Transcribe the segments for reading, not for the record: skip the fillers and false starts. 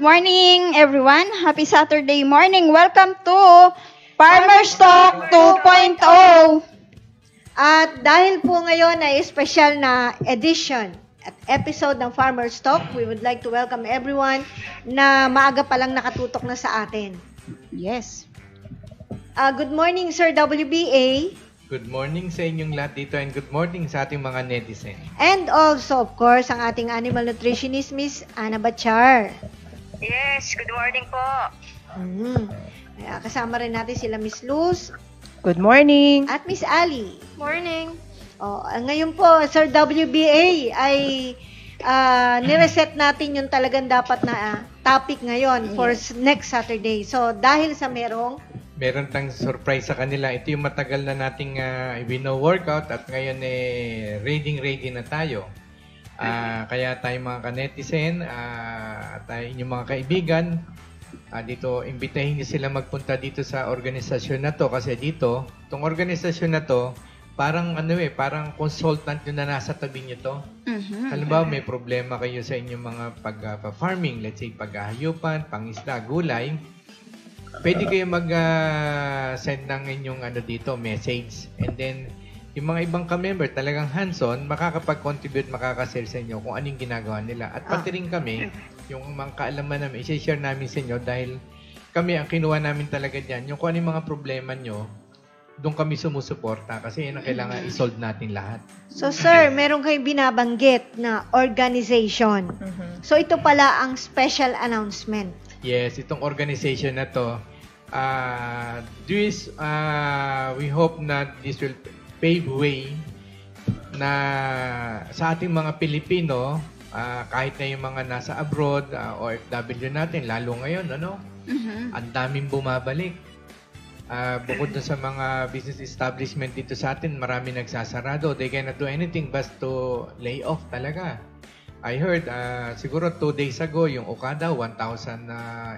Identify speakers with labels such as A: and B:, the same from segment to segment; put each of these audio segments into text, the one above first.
A: morning, everyone. Happy Saturday morning. Welcome to Farmer's Talk 2.0.
B: At dahil po ngayon ay special na edition at episode ng Farmer's Talk, we would like to welcome everyone na maaga pa lang nakatutok na sa atin.
A: Yes.
B: Good morning, Sir WBA.
C: Good morning sa inyong lahat dito and good morning sa ating mga netizen.
B: And also, of course, ang ating animal nutritionist, Miss Ana Bachar.
D: Yes, good morning po.
B: Kasama rin natin sila Miss Luz.
E: Good morning.
B: At Miss Ali.
D: Morning.
B: Ngayon po, Sir WBA ay nireset natin yung talagang dapat na topic ngayon for next Saturday. So, dahil sa
C: meron tang surprise sa kanila. Ito yung matagal na nating wino-workout at ngayon ready na tayo. Kaya tayo mga kanetizen, tayo inyong mga kaibigan, dito, imbitahin niyo sila magpunta dito sa organisasyon na to kasi dito, itong organisasyon na to, parang parang consultant nyo na nasa tabi nyo to. Halimbawa, may problema kayo sa inyong mga pag-farming, let's say paghahayupan, pangisda, gulay, pwede kayo mag-send ng inyong dito, message. And then, yung mga ibang ka-member, talagang hands-on, makakapag-contribute, makakasell sa inyo kung anong ginagawa nila. At pati rin kami, yung mga kaalaman namin, i-share namin sa inyo dahil kami, ang kinuha namin talaga dyan, yung kung anong mga problema nyo, doon kami sumusuporta kasi yun ang kailangan i-solve natin lahat.
B: So, sir, meron kayong binabanggit na organization. So, ito pala ang special announcement.
C: Yes, itong organization na to, we hope na this will pave way na sa ating mga Pilipino, kahit na yung mga nasa abroad, OFW natin, lalo ngayon, ang daming bumabalik. Bukod na sa mga business establishment dito sa atin, marami nagsasarado. They cannot do anything but to lay off talaga. I heard, siguro 2 days ago, yung Okada, 1,000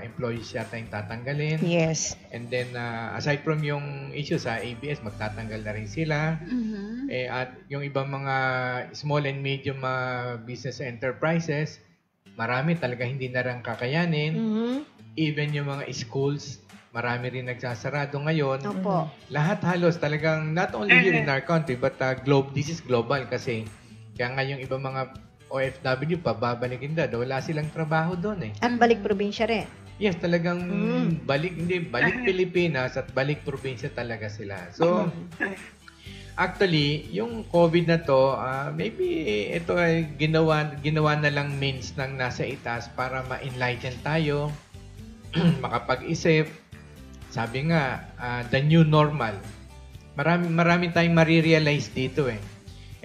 C: employees yata yung tatanggalin.
E: Yes.
C: And then, aside from yung issue sa ABS, magtatanggal na rin sila. At yung ibang mga small and medium business enterprises, marami talaga hindi na rin kakayanin. Even yung mga schools, marami rin nagsasarado ngayon.
B: Opo.
C: Lahat halos talagang, not only here in our country, but this is global kasi. Kaya nga yung ibang mga OFW pa, babalikin wala silang trabaho doon
B: At balik probinsya rin.
C: Yes, talagang balik Pilipinas at balik probinsya talaga sila. So, actually, yung COVID na to, maybe ito ay ginawa na lang means ng nasa itaas para ma-enlighten tayo, makapag-isip. Sabi nga, the new normal. Marami tayong marirealize dito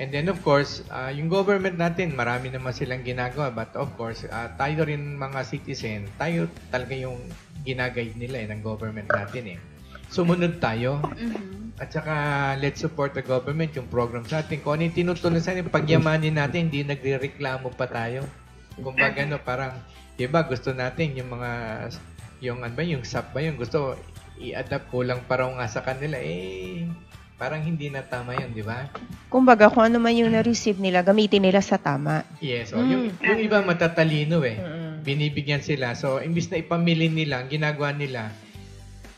C: And then of course, yung government natin, marami naman silang ginagawa. But of course, tayo rin mga citizen, tayo talaga yung ginagay nila ng government natin Sumunod tayo. At saka, let's support the government, yung program sa atin. Kung ano yung tinutulong sa atin, pagyamanin natin, hindi nagre-reklamo pa tayo. Kumbaga, parang, diba, gusto natin yung mga, yung SAP ba yun, gusto i-adapt, kulang parang nga sa kanila, parang hindi na tama yun, di ba?
E: Kumbaga, kung ano man yung na-receive nila, gamitin nila sa tama.
C: Yes. Yung iba matatalino binibigyan sila. So, imbis na ipamili nila, ang ginagawa nila,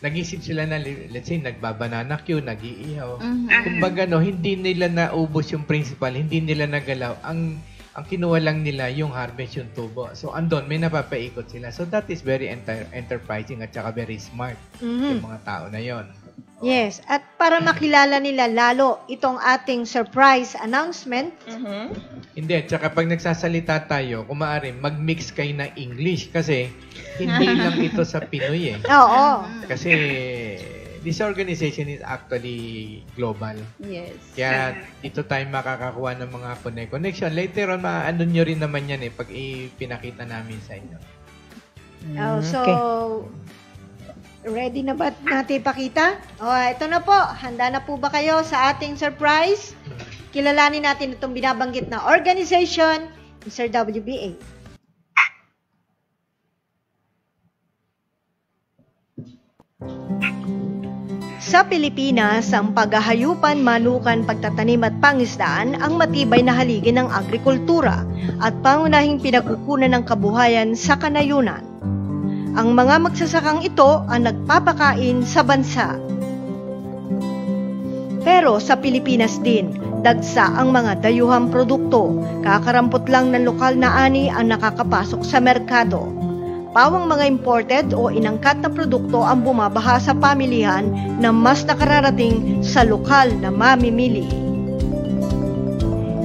C: nag-isip sila na, let's say, nagbabanana queue, nag-iihaw. Kumbaga, hindi nila naubos yung principal, hindi nila nagalaw. Ang kinuha lang nila yung harvest, yung tubo. So, andon, may napapaikot sila. So, that is very enterprising at saka very smart yung mga tao na yon.
B: Yes, at para makilala nila lalo itong ating surprise announcement.
C: Hindi, at saka pag nagsasalita tayo, kung maaari, mag-mix kayo ng English kasi hindi lang ito sa Pinoy
B: Oo.
C: Kasi this organization is actually global.
A: Yes.
C: Kaya dito tayo makakakuha ng mga connection. Later on, maano nyo rin naman yan pag ipinakita namin sa inyo.
B: So, ready na ba natin ipakita? Ito na po. Handa na po ba kayo sa ating surprise? Kilalanin natin itong binabanggit na organization, Mr. WBA. Sa Pilipinas, ang paghahayupan, manukan, pagtatanim at pangisdaan ang matibay na haligi ng agrikultura at pangunahing pinagkukunan ng kabuhayan sa kanayunan. Ang mga magsasakang ito ang nagpapakain sa bansa. Pero sa Pilipinas din, dagsa ang mga dayuhang produkto. Kakarampot lang ng lokal na ani ang nakakapasok sa merkado. Pawang mga imported o inangkat na produkto ang bumabaha sa pamilihan na mas nakararating sa lokal na mamimili.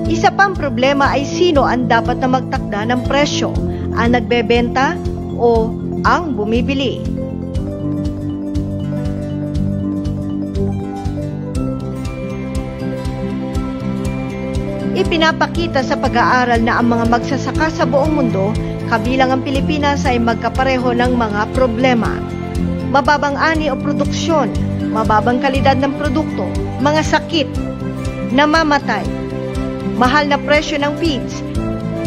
B: Isa pang problema ay sino ang dapat na magtakda ng presyo, ang nagbebenta o ang bumibili. Ipinapakita sa pag-aaral na ang mga magsasaka sa buong mundo, kabilang ang Pilipinas, ay magkapareho ng mga problema. Mababang ani o produksyon, mababang kalidad ng produkto, mga sakit, namamatay, mahal na presyo ng feeds,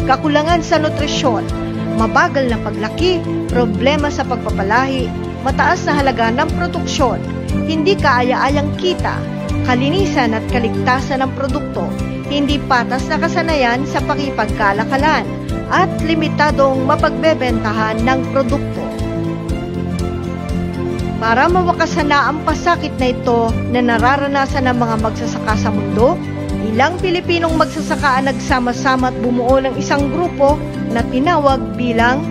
B: kakulangan sa nutrisyon, mabagal na paglaki, problema sa pagpapalahi, mataas na halaga ng produksyon, hindi kaaya-ayang kita, kalinisan at kaligtasan ng produkto, hindi patas na kasanayan sa pakipagkalakalan, at limitadong mapagbebentahan ng produkto. Para mawakasan na ang pasakit na ito na nararanasan ng mga magsasaka sa mundo, ilang Pilipinong magsasaka ang nagsama-sama at bumuo ng isang grupo na tinawag bilang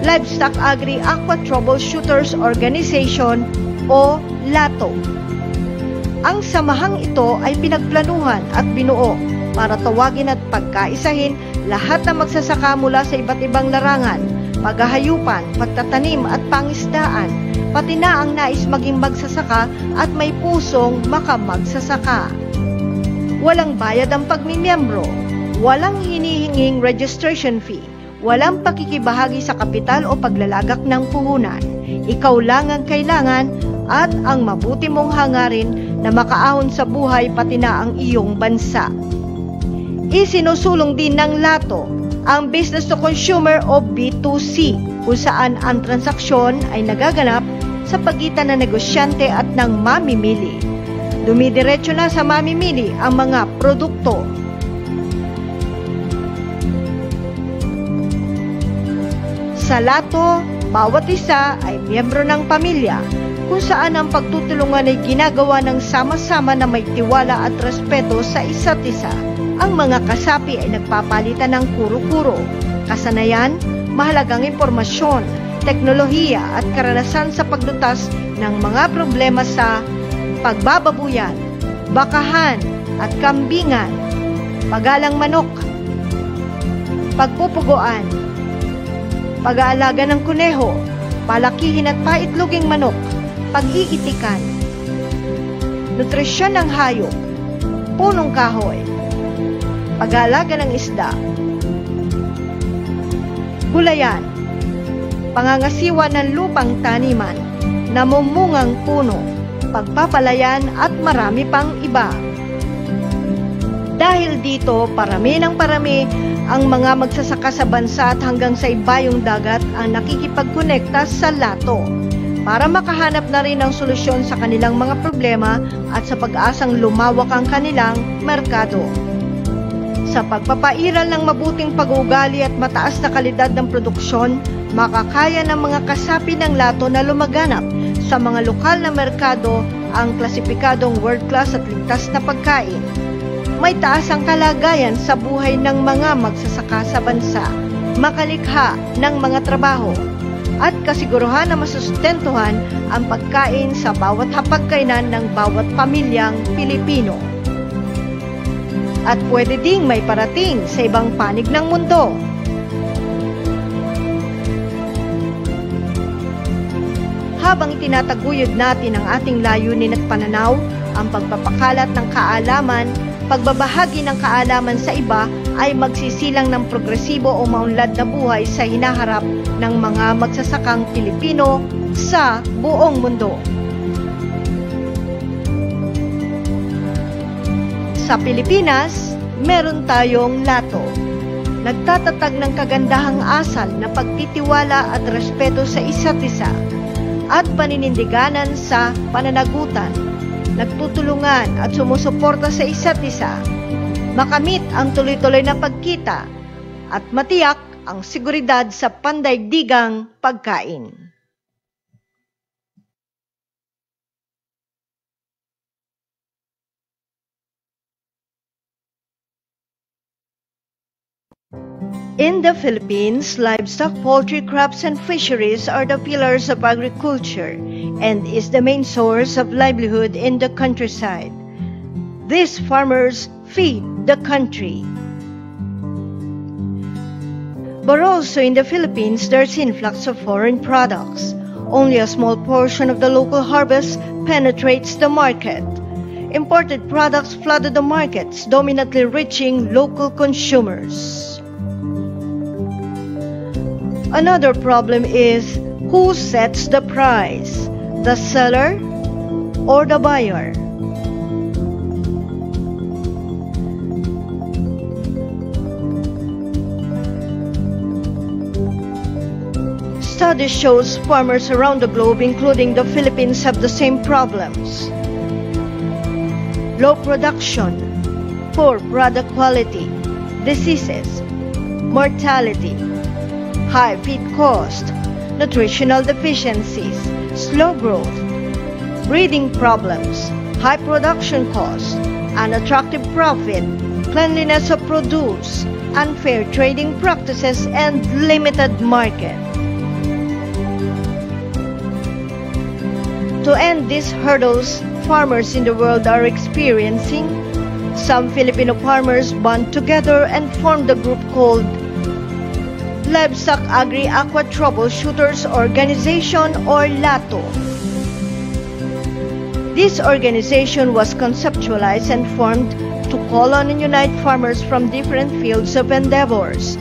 B: Livestock Agri-Aqua Troubleshooters Organization o LATO. Ang samahang ito ay pinagplanuhan at binuo para tawagin at pagkaisahin lahat ng magsasaka mula sa iba't ibang larangan, paghahayupan, pagtatanim at pangisdaan, pati na ang nais maging magsasaka at may pusong makamagsasaka. Walang bayad ang pagmimiyembro, walang hinihinging registration fee, walang pakikibahagi sa kapital o paglalagak ng puhunan. Ikaw lang ang kailangan at ang mabuti mong hangarin na makaahon sa buhay pati na ang iyong bansa. Isinusulong din ng LATO ang business to consumer o B2C, kung saan ang transaksyon ay nagaganap sa pagitan ng negosyante at ng mamimili. Dumidiretso na sa mamimili ang mga produkto. Sa LATO, bawat isa ay miyembro ng pamilya, kung saan ang pagtutulungan ay ginagawa ng sama-sama na may tiwala at respeto sa isa't isa. Ang mga kasapi ay nagpapalitan ng kuro-kuro, kasanayan, mahalagang impormasyon, teknolohiya at karanasan sa paglutas ng mga problema sa pagbababuyan, bakahan at kambingan, pagalang manok, pagpupuguan, pag-aalaga ng kuneho, palakihin at paitloging manok, pag-iitikan, nutrisyon ng hayop, punong kahoy, pag-aalaga ng isda, gulayan, pangangasiwa ng lupang taniman, namumungang puno, pagpapalayan at marami pang iba. Dahil dito, parami ng parami ang mga magsasaka sa bansa at hanggang sa ibayong dagat ang nakikipagkonekta sa LATO para makahanap na rin ng solusyon sa kanilang mga problema at sa pag-asang lumawak ang kanilang merkado. Sa pagpapairal ng mabuting pag-uugali at mataas na kalidad ng produksyon, makakaya ng mga kasapi ng LATO na lumaganap sa mga lokal na merkado ang klasipikadong world-class at ligtas na pagkain. May taas ang kalagayan sa buhay ng mga magsasaka sa bansa, makalikha ng mga trabaho, at kasiguruhan na masustentuhan ang pagkain sa bawat hapagkainan ng bawat pamilyang Pilipino. At pwede ding may parating sa ibang panig ng mundo. Habang itinataguyod natin ang ating layunin at pananaw, ang pagpapakalat ng kaalaman, pagbabahagi ng kaalaman sa iba ay magsisilang ng progresibo o maunlad na buhay sa hinaharap ng mga magsasakang Pilipino sa buong mundo. Sa Pilipinas, meron tayong LATO. Nagtatatag ng kagandahang asal na pagtitiwala at respeto sa isa't isa at paninindiganan sa pananagutan, nagtutulungan at sumusuporta sa isa't isa, makamit ang tuloy-tuloy na pagkita at matiyak ang seguridad sa pandaigdigang pagkain. In the Philippines, livestock, poultry, crops, and fisheries are the pillars of agriculture and is the main source of livelihood in the countryside. These farmers feed the country. But also in the Philippines, there's influx of foreign products. Only a small portion of the local harvest penetrates the market. Imported products flooded the markets, dominantly reaching local consumers. Another problem is who sets the price, the seller or the buyer? Study shows farmers around the globe, including the Philippines, have the same problems. Low production, poor product quality, diseases, mortality, high feed cost, nutritional deficiencies, slow growth, breeding problems, high production cost, unattractive profit, cleanliness of produce, unfair trading practices, and limited market. To end these hurdles farmers in the world are experiencing, some Filipino farmers band together and formed a group called Livestock Agri-Aqua Troubleshooters Organization, or LATO. This organization was conceptualized and formed to call on and unite farmers from different fields of endeavors,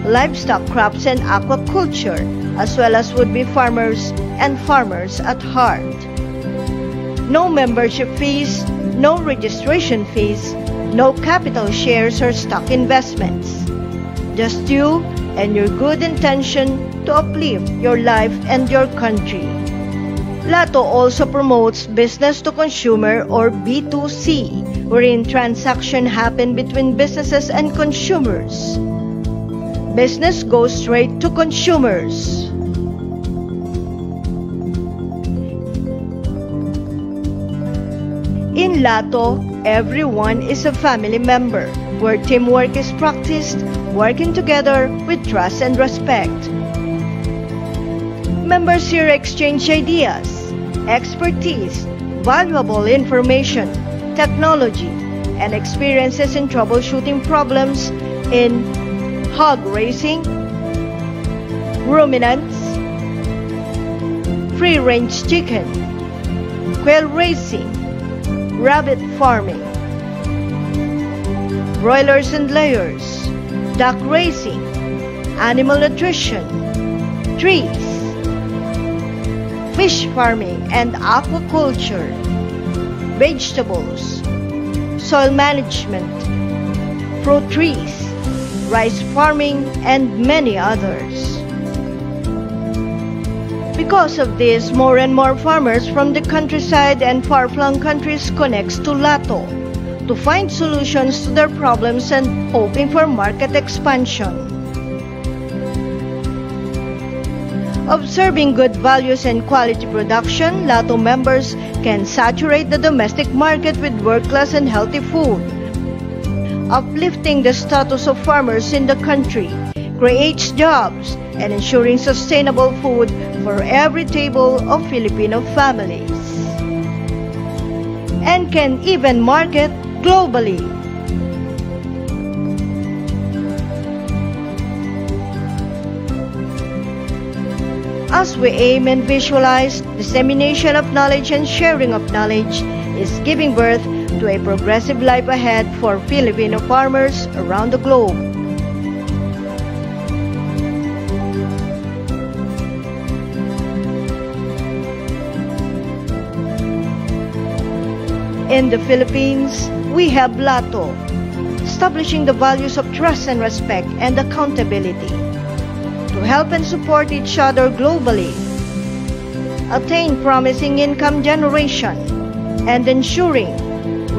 B: livestock, crops, and aquaculture, as well as would-be farmers and farmers at heart. No membership fees, no registration fees, no capital shares or stock investments. Just you and your good intention to uplift your life and your country. LATO also promotes business to consumer, or B2C, wherein transactions happen between businesses and consumers. Business goes straight to consumers. In LATO, everyone is a family member, where teamwork is practiced, working together with trust and respect. Members here exchange ideas, expertise, valuable information, technology, and experiences in troubleshooting problems in hog raising, ruminants, free-range chicken, quail raising, rabbit farming, broilers and layers, duck raising, animal nutrition, trees, fish farming and aquaculture, vegetables, soil management, fruit trees, rice farming, and many others. Because of this, more and more farmers from the countryside and far-flung countries connects to LATO to find solutions to their problems and hoping for market expansion. Observing good values and quality production, LATO members can saturate the domestic market with world-class and healthy food. Uplifting the status of farmers in the country creates jobs and ensuring sustainable food for every table of Filipino families, and can even market globally. As we aim and visualize, dissemination of knowledge and sharing of knowledge is giving birth to a progressive life ahead for Filipino farmers around the globe. In the Philippines, we have LATO, establishing the values of trust and respect and accountability to help and support each other globally, attain promising income generation, and ensuring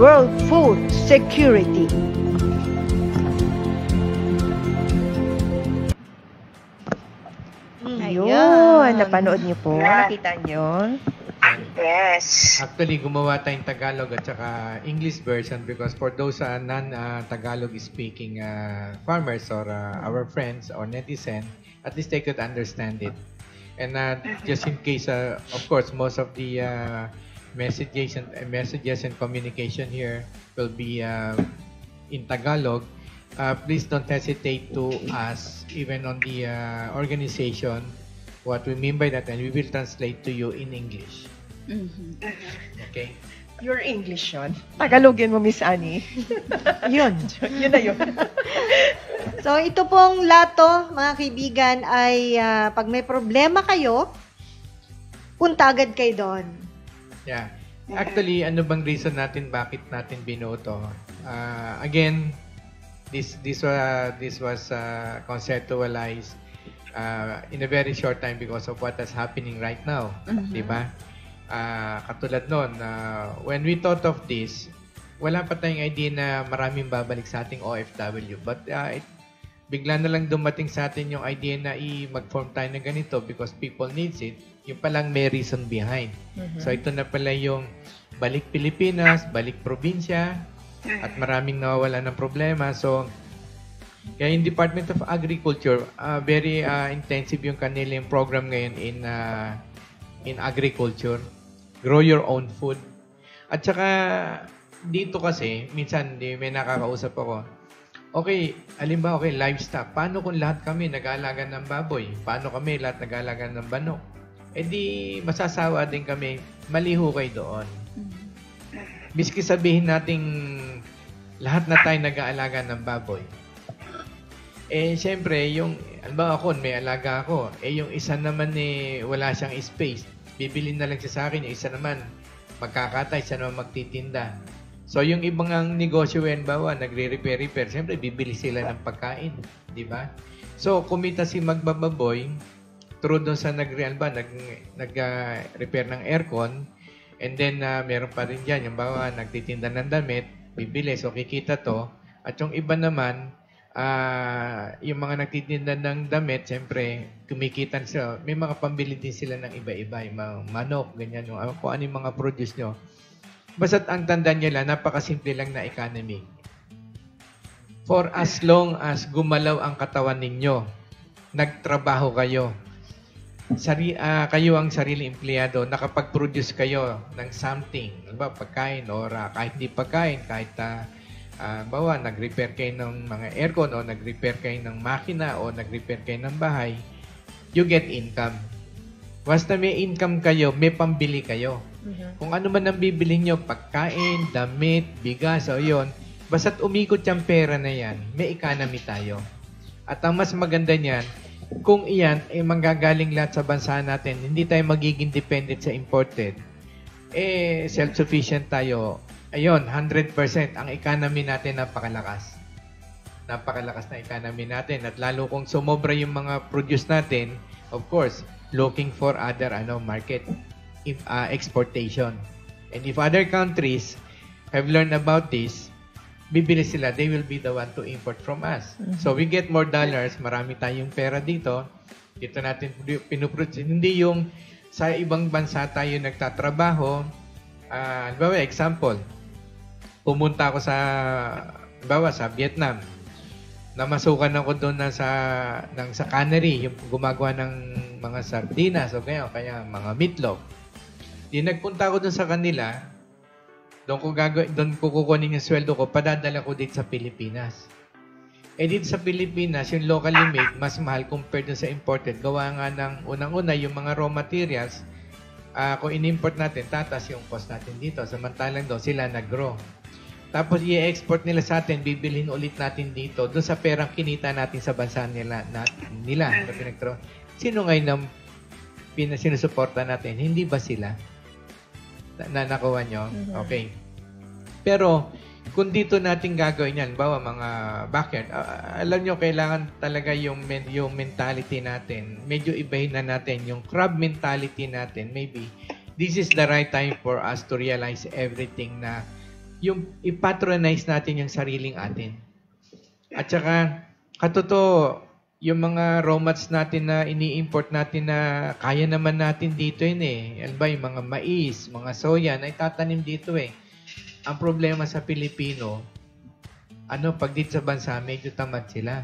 B: world food security.
E: Ayun, napanood niyo po. Nakita niyo.
D: Yes.
C: Actually, gumawa tayong Tagalog at saka English version because for those non-Tagalog speaking farmers or our friends or netizen, at least they could understand it. And just in case, of course, most of the messages and communication here will be in Tagalog. Please don't hesitate to ask, even on the organization, what we mean by that, and we will translate to you in English. Okay?
E: Your English yun. Tagalogin mo, Miss Annie.
B: Yun.
E: Yun na yun.
B: So, ito pong lato, mga kaibigan, ay pag may problema kayo, punta agad kayo doon.
C: Yeah. Actually, ano bang reason natin bakit natin binoto? Again, this was conceptualized in a very short time because of what is happening right now, di ba? Katulad noon, when we thought of this, wala pa tayong idea na maraming babalik sa ating OFW. But bigla na lang dumating sa atin yung idea na mag-form tayo na ganito because people needs it. Yung palang may reason behind. So ito na pala yung balik Pilipinas, balik probinsya, at maraming nawawala ng problema. So, kaya yung Department of Agriculture, very intensive yung kanilang program ngayon in agriculture. Grow your own food. At saka, dito kasi, minsan may nakakausap ako, okay, halimbawa, livestock. Paano kung lahat kami nag-aalaga ng baboy? Paano kami lahat nag-aalaga ng manok? Eh di, masasawa din kami, maliho kayo doon. Miski sabihin nating lahat na tayo nag-aalaga ng baboy. Eh, syempre, halimbawa ako, may alaga ako. Eh, yung isa naman wala siyang space. Bibili na lang siya sa akin. Yung isa naman, magkakatay, isa naman magtitinda. So, yung ibang ang negosyo, halimbawa, nagre-repair, syempre, bibili sila ng pagkain. Di ba? So, kumita si magbababoy, through doon sa nag-repair ng aircon, and then, meron pa rin dyan, yung bawa, nagtitinda ng damit, bibili, so kikita to. At yung iba naman, yung mga nagtitinda ng damit, siyempre, kumikita sila. May mga pambili din sila ng iba-iba, yung mga manok, ganyan, kung ano yung mga produce nyo. Basta't ang tanda nyo lang, napakasimple lang na economy. For as long as gumalaw ang katawan ninyo, nagtrabaho kayo, kayo ang sarili empleyado, nakapag-produce kayo ng something, diba, pagkain or kahit di pagkain, kahit bawa, nag-repair kayo ng mga aircon o nag-repair kayo ng makina o nag-repair kayo ng bahay, you get income. Basta may income kayo, may pambili kayo. Kung ano man ang bibili nyo, pagkain, damit, bigas, o yun, basta't umikot yung pera na yan, may economy tayo. At ang mas maganda niyan, kung iyan ay manggagaling lahat sa bansa natin, hindi tayo magiging dependent sa imported, self-sufficient tayo. Ayun, 100%. Ang economy natin napakalakas. Napakalakas na economy natin. At lalo kung sumobra yung mga produce natin, of course, looking for other market exportation. And if other countries have learned about this, bibili sila, they will be the one to import from us. So we get more dollars, marami tayong pera dito. Dito natin pinuproduce. Hindi yung sa ibang bansa tayo nagtatrabaho. Example, pumunta ako sa Vietnam. Namasukan ako doon sa cannery, yung gumagawa ng mga sardinas o kaya mga meatloaf. Di nagpunta ako doon sa kanila, doon ko kukunin yung sweldo ko, padadala ko dito sa Pilipinas. Dito sa Pilipinas, yung locally made, mas mahal compared dun sa imported. Gawa nga ng unang-una, yung mga raw materials, kung in-import natin, tatas yung cost natin dito. Samantalang doon, sila nag-grow. Tapos, i-export nila sa atin, bibilhin ulit natin dito, doon sa perang kinita natin sa bansa nila na pinagtro. Sino ngayon ang sinusuporta natin? Hindi ba sila? Nakuha nyo? Okay. Pero, kung dito natin gagawin yan, bawa mga backyard, alam nyo, kailangan talaga yung mentality natin. Medyo ibahin na natin. Yung crab mentality natin, maybe, this is the right time for us to realize everything na yung ipatronize natin yung sariling atin. At saka, katotoo, yung mga raw mats natin na ini-import natin na kaya naman natin dito yun eh. Ano ba, yung mga mais, mga soya na itatanim dito eh. Ang problema sa Pilipino, pag dito sa bansa, medyo tamad sila.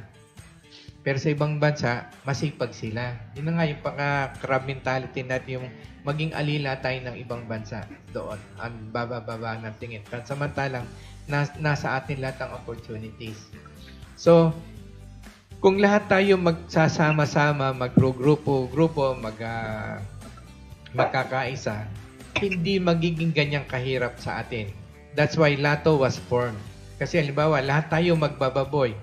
C: Pero sa ibang bansa, masipag sila. Yun na nga yung paka-crab mentality natin, yung maging alila tayo ng ibang bansa doon. Ang baba-baba ng tingin. Samantalang, nasa atin lahat ang opportunities. So, kung lahat tayo magsasama-sama, magro-grupo, magkakaisa, hindi magiging ganyang kahirap sa atin. That's why Lato was formed. Kasi halimbawa, lahat tayo magbababoy.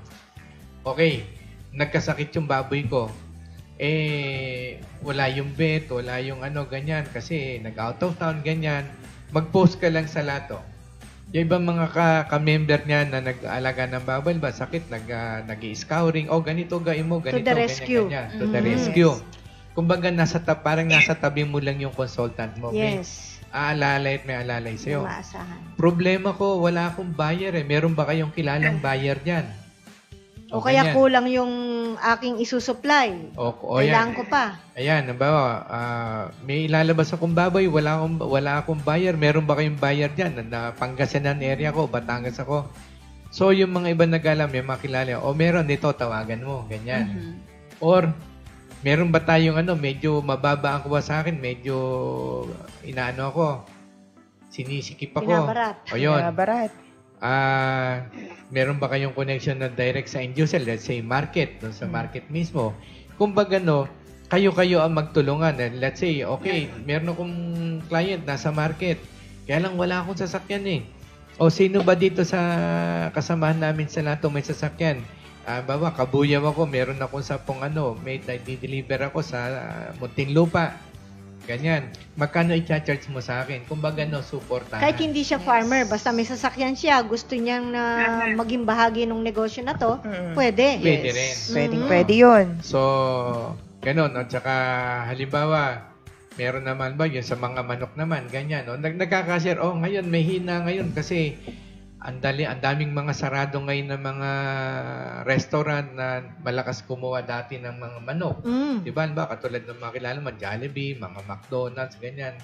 C: Okay, nagkasakit yung baboy ko. Wala yung vet, wala yung ganyan. Kasi nag-out of town, ganyan. Mag-post ka lang sa Lato. Yung ibang mga ka-member niya na nag-aalaga ng baboy, ba sakit, nag-i-scouring, ganito, gain mo, ganito,
B: to the rescue.
C: ganyan. To the rescue. Kumbaga, parang nasa tabi mo lang yung consultant mo.
B: Yes.
C: Aalalay at may alalay sa'yo.
B: Maasahan.
C: Problema ko, wala akong buyer eh. Meron ba kayong kilalang buyer dyan?
B: O kaya
C: ganyan.
B: kulang yung aking isusupply. Kailangan ko pa.
C: Ayan, nabawa, may ilalabas akong baboy, wala akong buyer. Meron ba kayong buyer dyan? Na Pangasinan area ko, Batangas ako. So, yung mga iba nag-alam, may mga kilala, meron dito, tawagan mo, ganyan. Or, meron ba tayong medyo mababa ang kuha sa akin, medyo inaano ako, sinisikip ako.
B: Binabarat.
C: O yun.
E: Barat.
C: Meron ba kayong connection na direct sa end user? Let's say market, doon sa market mismo. Kumbaga kayo-kayo ang magtulungan. Let's say, okay, meron akong client nasa market, kaya lang wala akong sasakyan eh. O sino ba dito sa kasamahan namin sa Lato may sasakyan? Kabuyaw ako, meron akong 10 may di-deliver ako sa Muntinlupa. Ganyan. Magkano i-charge mo sa akin? Kumbaga, supportahan.
B: Kahit hindi siya farmer, basta may sasakyan siya, gusto niyang na maging bahagi ng negosyo na to, pwede.
C: Pwede rin.
E: Pwede yun.
C: So, ganun. At saka, halimbawa, meron naman ba, yun sa mga manok naman, ganyan. Nagkakashare, ngayon, may hina ngayon kasi ang daming mga sarado ngayon ng mga restaurant na malakas kumuha dati ng mga manok. Diba? Katulad ng mga kilala mga Jollibee, mga McDonald's, ganyan.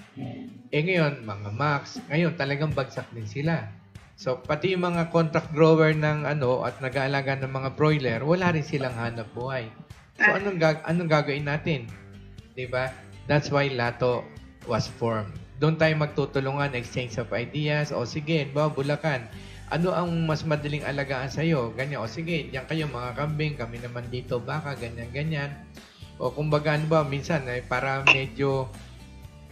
C: Ngayon, mga Max, ngayon talagang bagsak din sila. So, pati yung mga contract grower ng at nag-aalaga ng mga broiler, wala rin silang hanap buhay. So, anong gagawin natin? Diba? That's why Lato was formed. Doon tayo magtutulungan, exchange of ideas. O sige, Bulacan, ano ang mas madaling alagaan sa'yo? Ganyan. O sige, diyan kayo mga kambing, kami naman dito baka, ganyan. O kumbaga, minsan, para medyo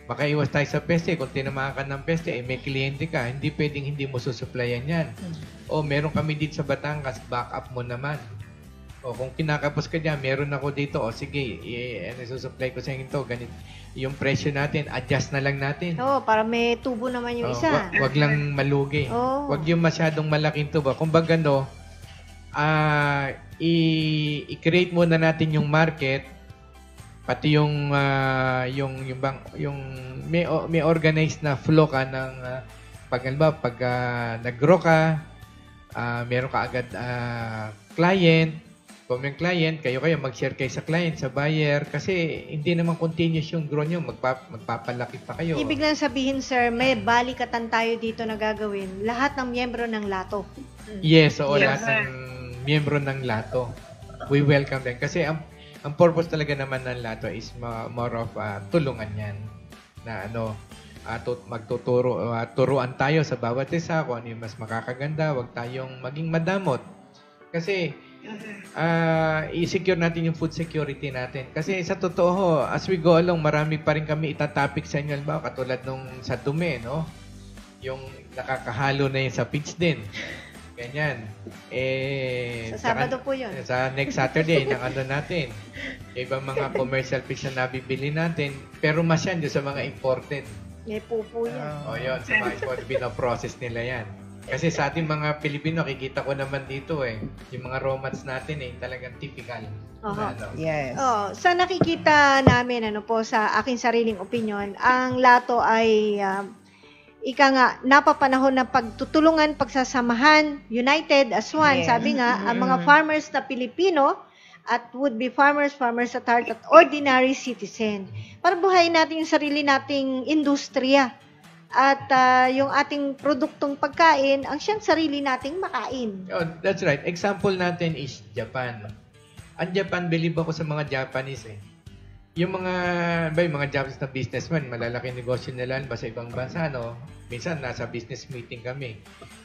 C: makaiwas tayo sa peste. Kung tinamaan ka ng peste, may kliyente ka, hindi pwedeng hindi mo susuplayan yan. O meron kami dito sa Batangas, back up mo naman. O kung kinakapos ka dyan, meron ako dito. O sige, susupply ko sa inyo ito. Ganito. Yung presyo natin, adjust na lang natin.
B: Para may tubo naman yung isa.
C: Wag lang malugi. Wag yung masyadong malaking tubo. Kumbaga, i-create muna natin yung market, pati yung may organized na flow ka ng pag nag-grow ka, meron ka agad client. Kung may client, kayo mag-share kayo sa client, sa buyer, kasi hindi naman continuous yung grow nyo, magpapalaki pa kayo.
B: Ibig lang sabihin, sir, may balikatan tayo dito na gagawin. Lahat ng miyembro ng Lato.
C: Yes, lahat ng miyembro ng Lato. We welcome them. Kasi ang purpose talaga naman ng Lato is more of tulungan yan. Na turuan tayo sa bawat isa kung ano yung mas makakaganda, wag tayong maging madamot. Kasi i-secure natin yung food security natin. Kasi sa totoo, as we go along, marami pa rin kami itatapik sa inyo. Katulad nung sa dumi, yung nakakahalo na yun sa pitch din. Ganyan.
B: Sa Sabado po yun.
C: Sa next Saturday, ng natin. Ibang mga commercial fish na nabibili natin. Pero mas yan sa mga imported.
B: May pupo yan.
C: Yun. Sa mga imported, binaprocess nila yan. Kasi sa ating mga Pilipino, kikita ko naman dito yung mga raw mats natin talagang typical.
E: Yes.
B: Sa nakikita namin, sa aking sariling opinion, ang Lato ay napapanahon ng pagtutulungan, pagsasamahan, united as one. Yes. Sabi nga, ang mga farmers na Pilipino at would-be farmers, farmers at heart, at ordinary citizen. Para buhayin natin yung sarili nating industriya. At yung ating produktong pagkain, ang siyang sarili nating makain.
C: Oh, that's right. Example natin is Japan. Ang Japan, believe ako sa mga Japanese eh. Yung mga Japanese na businessman, malalaki negosyo nila ba sa ibang bansa, no? Minsan, nasa business meeting kami.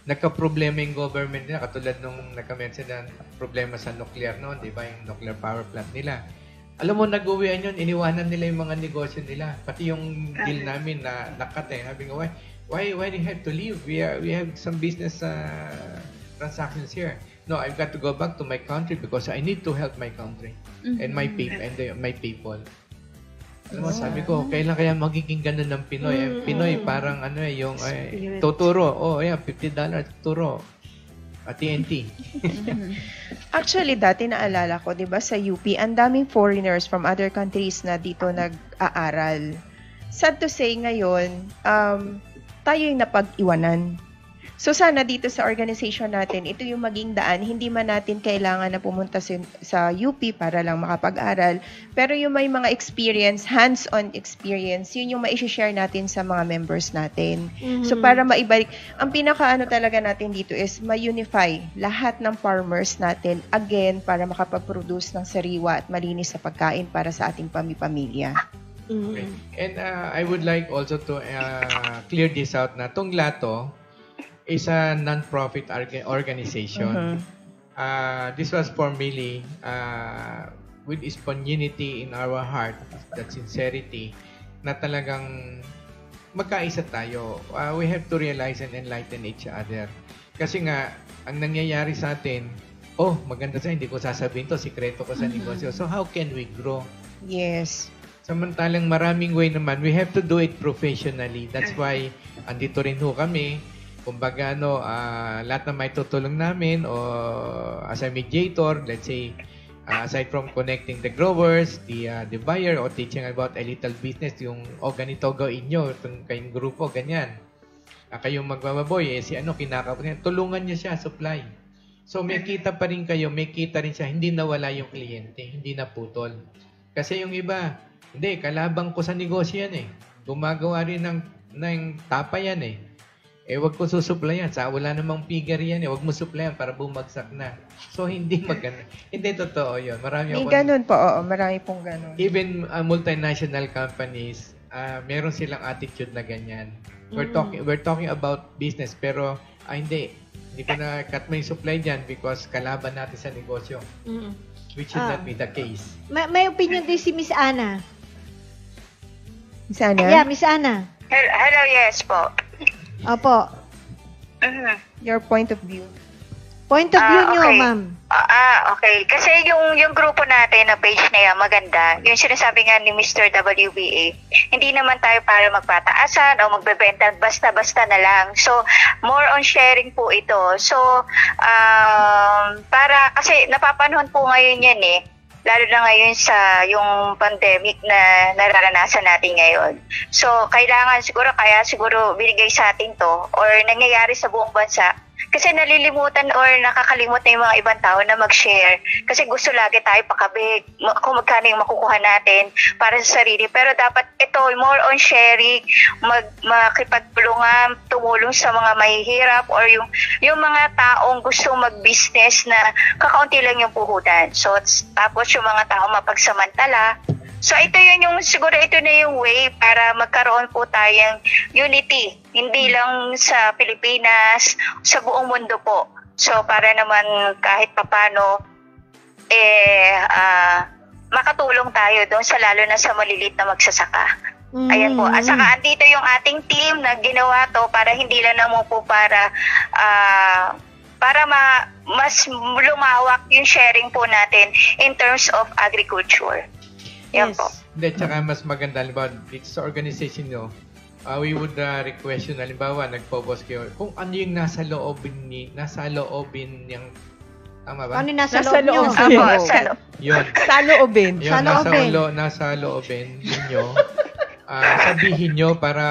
C: Nagka-problema yung government nila, katulad nung nagka-mention na problema sa nuclear noon, di ba? Yung nuclear power plant nila. Alam mo, nag-uwian yun, iniwanan nila yung mga negosyo nila. Pati yung deal namin na nakat eh. Sabi ko, why do you have to leave? We have some business transactions here. No, I've got to go back to my country because I need to help my country and my people my people. Alam mo, sabi ko, kailan kaya magiging ganun ng Pinoy? Pinoy parang yung tuturo. Oh, yeah, $50 tuturo. At TNT.
E: Actually, dati naalala ko, di ba, sa UP, ang daming foreigners from other countries na dito nag-aaral. Sad to say, ngayon, tayo yung napag-iwanan. So sana dito sa organization natin, ito yung maging daan. Hindi man natin kailangan na pumunta sa UP para lang makapag-aral. Pero yung may mga experience, hands-on experience, yun yung ma-share natin sa mga members natin. So para maibalik, ang pinaka-ano talaga natin dito is ma-unify lahat ng farmers natin again para makapag-produce ng sariwa at malinis sa pagkain para sa ating pamilya.
C: Okay. And I would like also to clear this out na tong Lato is a non-profit organization. This was formerly with spontaneity in our heart, that sincerity, na talagang magkaisa tayo. We have to realize and enlighten each other. Kasi nga, ang nangyayari sa atin, maganda sa hindi ko sasabihin to, sikreto ko sa negosyo. So how can we grow?
E: Yes.
C: Samantalang maraming way naman, we have to do it professionally. That's why andito rin ho kami. Kumbaga, lahat na may tutulong namin o as a mediator, let's say, aside from connecting the growers, the buyer, o teaching about a little business, yung, ganito gawin nyo, itong kayong grupo, ganyan. Kayong magbababoy, kinakapon niya, tulungan niyo siya, supply. So, may kita pa rin kayo, may kita rin siya, hindi nawala yung kliyente, hindi naputol. Kasi yung iba, hindi, kalabang ko sa negosyo yan eh. Gumagawa rin ng tapa yan eh. Wag ko susuplayan. Wala namang figure yan eh. Wag mo suplayan para bumagsak na. So, hindi maganda. Hindi totoo yun. Marami
E: May ganun po, oo. Marami pong ganun.
C: Even multinational companies, meron silang attitude na ganyan. We're talking about business, pero hindi. Hindi ko na cut mo yung supply dyan because kalaban natin sa negosyo. Which should not be the case.
B: May opinion din si Miss Ana.
E: Miss Ana?
B: Yeah, Miss Ana.
D: Hello, yes po.
B: Opo.
E: Your point of view.
B: Point of view nyo,
D: okay.
B: ma'am.
D: Okay. Kasi yung grupo natin na page na yan, maganda. Yung sinasabi nga ni Mr. WBA, hindi naman tayo para magpataasan o magbebenta, basta-basta na lang. So, more on sharing po ito. So, kasi napapanahon po ngayon yan eh. Lalo na ngayon sa yung pandemic na nararanasan natin ngayon. So, kailangan siguro binigay sa atin to or nangyayari sa buong bansa. Kasi nalilimutan or nakakalimot na yung mga ibang tao na mag-share. Kasi gusto lagi tayo pakabig kung magkano yung makukuha natin para sa sarili. Pero dapat ito, more on sharing, makipagtulungan, tumulong sa mga mahihirap or yung mga taong gusto mag-business na kakaunti lang yung puhunan. So, tapos yung mga taong mapagsamantala. So, siguro ito na yung way para magkaroon po tayong unity. Hindi lang sa Pilipinas, sa buong mundo po. So, para naman kahit papano, makatulong tayo doon lalo na sa maliliit na magsasaka. Ayan po. At saka, andito yung ating team na ginawa to para hindi lang naman po para mas lumawak yung sharing po natin in terms of agriculture. Yan po.
C: Hindi, tsaka mas maganda, halimbawa, dito sa organization nyo, we would request yun, halimbawa, nagpo-boss kayo, kung ano yung nasa loobin yung, tama ba?
B: Ano yung nasa loob nyo?
C: Yun.
E: Sa loobin.
C: Yun, nasa loobin ninyo. Sabihin nyo para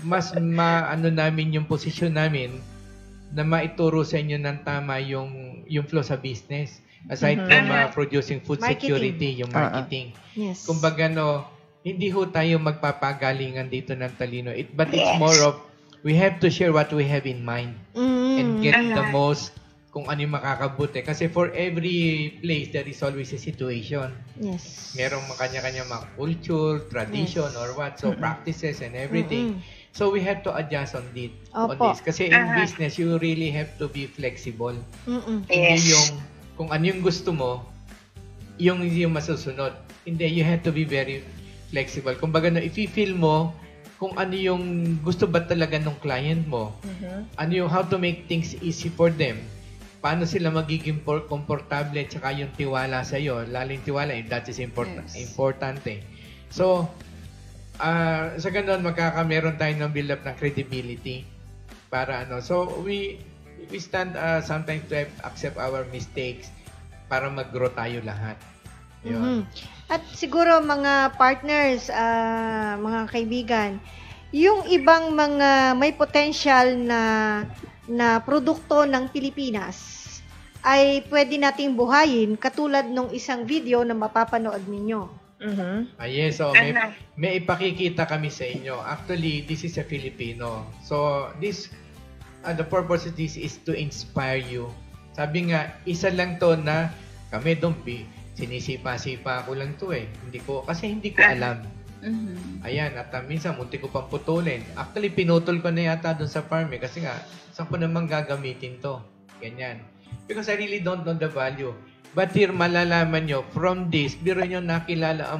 C: mas maano namin yung posisyon namin na maituro sa inyo ng tama yung flow sa business. Aside from producing food security, yung marketing.
B: Yes.
C: Kumbaga, hindi ho tayo magpapagalingan dito ng talino. But it's more of, we have to share what we have in mind and get the most kung ano yung makakabuti. Kasi for every place, there is always a situation.
B: Yes.
C: Merong kanya-kanya mga culture, tradition, or what. So, practices and everything. So, we have to adjust on this. Kasi in business, you really have to be flexible. Hindi yung, kung ano yung gusto mo, yung masusunod. Hindi, you have to be very flexible. Kumbaga, if you feel mo, kung ano yung gusto ba talaga ng client mo, ano yung how to make things easy for them, paano sila magiging komportable at saka yung tiwala sa iyo, laling tiwala, that is importante. So, sa ganun, magkakameron tayo ng build up ng credibility para so we stand sometimes to accept our mistakes para mag-grow tayo lahat. Yun.
B: At siguro mga partners, mga kaibigan, yung ibang mga may potential na produkto ng Pilipinas ay pwede nating buhayin katulad nung isang video na mapapanood ninyo.
C: Yes, so may ipakikita kami sa inyo. Actually, this is a Filipino. So this the purpose of this is to inspire you. Sabi nga, isa lang to na kami sinisipa-sipa ko lang to kasi hindi ko alam. Ayan, at minsan munti ko pang putulin. Actually, pinutol ko na yata doon sa farm kasi nga, saan ko naman gagamitin to? Ganyan. Because I really don't know the value. But here, malalaman nyo, from this, biro nyo nakilala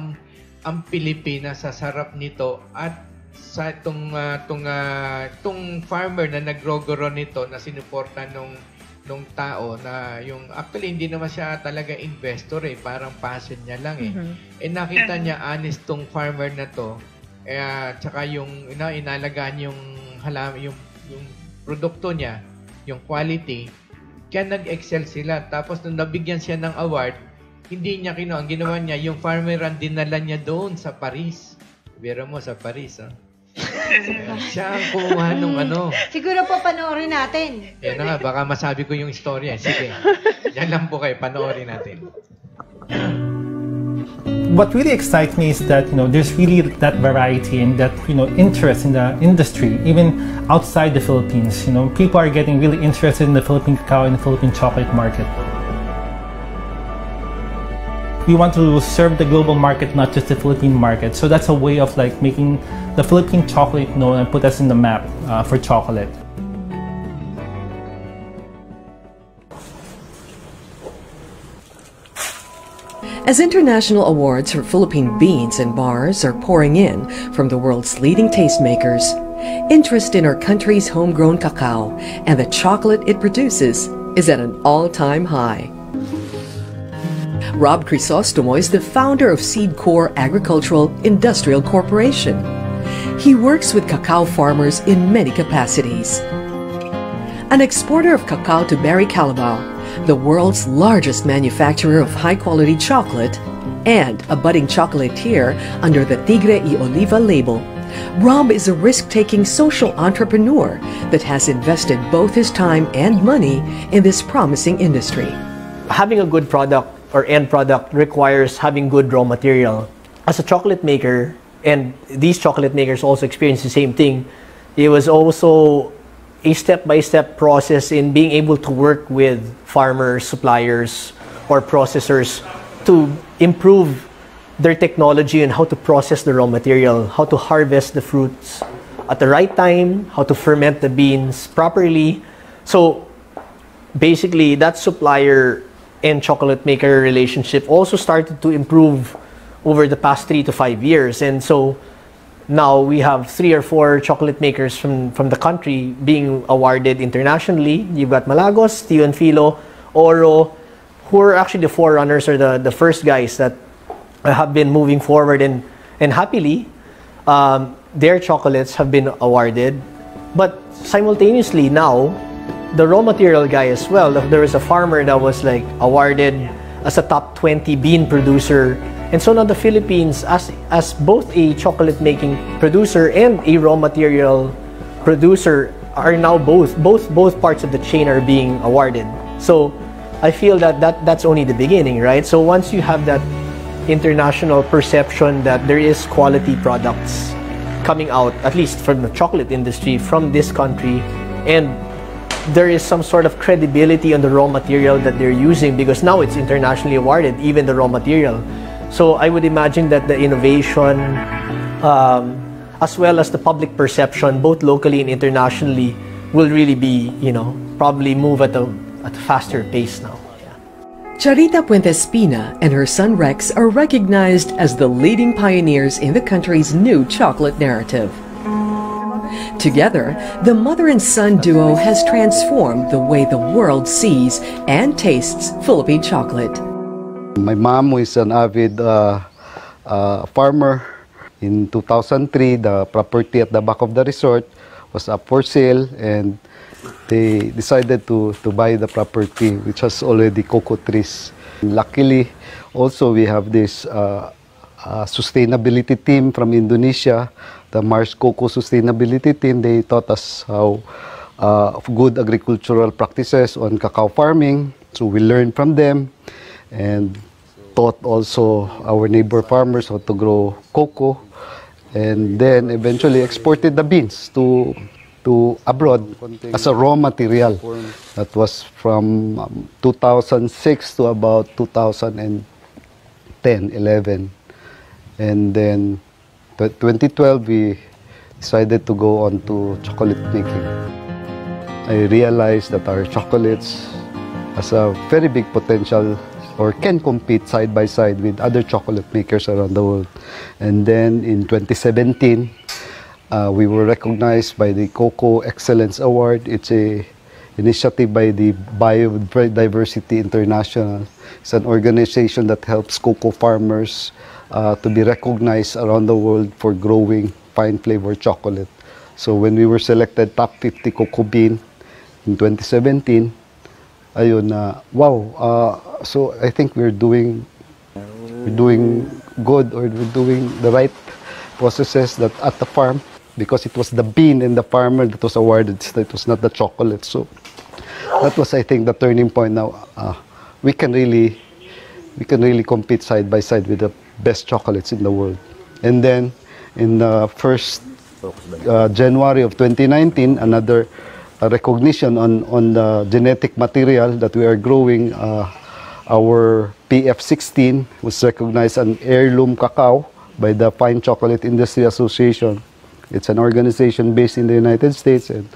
C: ang Pilipinas sa sarap nito at sa itong farmer na nag-grow nito na sinuporta nung tao na yung actually hindi naman siya talaga investor parang passion niya lang nakita niya honest tong farmer na to tsaka yung inalagaan yung produkto niya, yung quality, kaya nag-excel sila. Tapos nung nabigyan siya ng award, hindi niya ang ginawa niya, yung farmer ang dinala niya doon sa Paris. Biro mo sa Paris, siya ang kumuha nung
B: Siguro po panoorin natin.
C: Yan na nga, baka masabi ko yung istorya. Sige, yan lang po kayo, panoorin natin.
F: What really excites me is that there's really that variety and that interest in the industry, even outside the Philippines. People are getting really interested in the Philippine cacao and the Philippine chocolate market. We want to serve the global market, not just the Philippine market. So that's a way of making the Philippine chocolate known and put us in the map for chocolate.
G: As international awards for Philippine beans and bars are pouring in from the world's leading tastemakers, interest in our country's homegrown cacao and the chocolate it produces is at an all-time high. Rob Crisostomo is the founder of Seedcore Agricultural Industrial Corporation. He works with cacao farmers in many capacities. An exporter of cacao to Barry Callebaut, the world's largest manufacturer of high-quality chocolate, and a budding chocolatier under the Tigre y Oliva label, Rob is a risk-taking social entrepreneur that has invested both his time and money in this promising industry.
H: Having a good product or end product requires having good raw material. As a chocolate maker, and these chocolate makers also experience the same thing, it was also a step-by-step process in being able to work with farmers, suppliers, or processors to improve their technology and how to process the raw material, how to harvest the fruits at the right time, how to ferment the beans properly. So basically, that supplier and chocolate maker relationship also started to improve over the past 3 to 5 years. And so now we have 3 or 4 chocolate makers from the country being awarded internationally. You've got Malagos, Tio and Filo, Oro, who are actually the forerunners or the first guys that have been moving forward, and happily their chocolates have been awarded. But simultaneously now, the raw material guy as well, there is a farmer that was awarded as a top 20 bean producer. And so now the Philippines, as both a chocolate making producer and a raw material producer, are now both parts of the chain are being awarded. So I feel that's only the beginning, right? So once you have that international perception that there is quality products coming out, at least from the chocolate industry, from this country, and there is some sort of credibility on the raw material that they're using, because now it's internationally awarded, even the raw material. So I would imagine that the innovation, as well as the public perception, both locally and internationally, will really be, probably move at a faster pace now.
G: Charita Puentespina and her son Rex are recognized as the leading pioneers in the country's new chocolate narrative. Together, the mother and son duo has transformed the way the world sees and tastes Philippine chocolate.
I: My mom was an avid farmer. In 2003, the property at the back of the resort was up for sale, and they decided to buy the property, which has already cocoa trees. Luckily, also we have this sustainability team from Indonesia, the Mars Cocoa Sustainability Team. They taught us how good agricultural practices on cacao farming. So we learned from them and taught also our neighbor farmers how to grow cocoa, and then eventually exported the beans to abroad as a raw material. That was from 2006 to about 2010-11. And then 2012 we decided to go on to chocolate making. I realized that our chocolates has a very big potential, or can compete side by side with other chocolate makers around the world. And then in 2017, we were recognized by the Cocoa Excellence Award. It's an initiative by the Biodiversity International. It's an organization that helps cocoa farmers to be recognized around the world for growing fine flavored chocolate. So when we were selected top 50 cocoa bean in 2017, ayun, wow. So I think we're doing good, or we're doing the right processes that at the farm, because it was the bean and the farmer that was awarded. It was not the chocolate. So that was, I think, the turning point. Now we can really compete side by side with the best chocolates in the world. And then in the first January of 2019, another recognition on the genetic material that we are growing. Our PF16 was recognized an heirloom cacao by the Fine Chocolate Industry Association. It's an organization based in the United States, and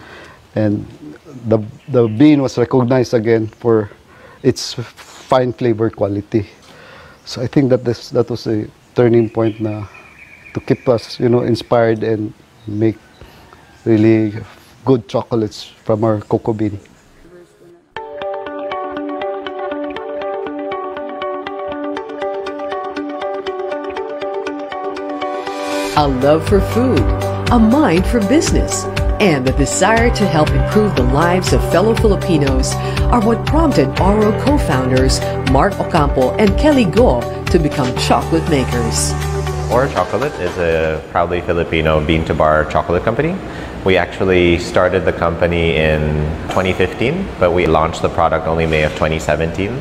I: the bean was recognized again for its fine flavor quality. So I think that that was a turning point to keep us, inspired and make really good chocolates from our cocoa bean.
G: A love for food, a mind for business, and the desire to help improve the lives of fellow Filipinos are what prompted Oro co-founders Mark Ocampo and Kelly Go to become chocolate makers.
J: Oro Chocolate is a proudly Filipino bean-to-bar chocolate company. We actually started the company in 2015, but we launched the product only May of 2017.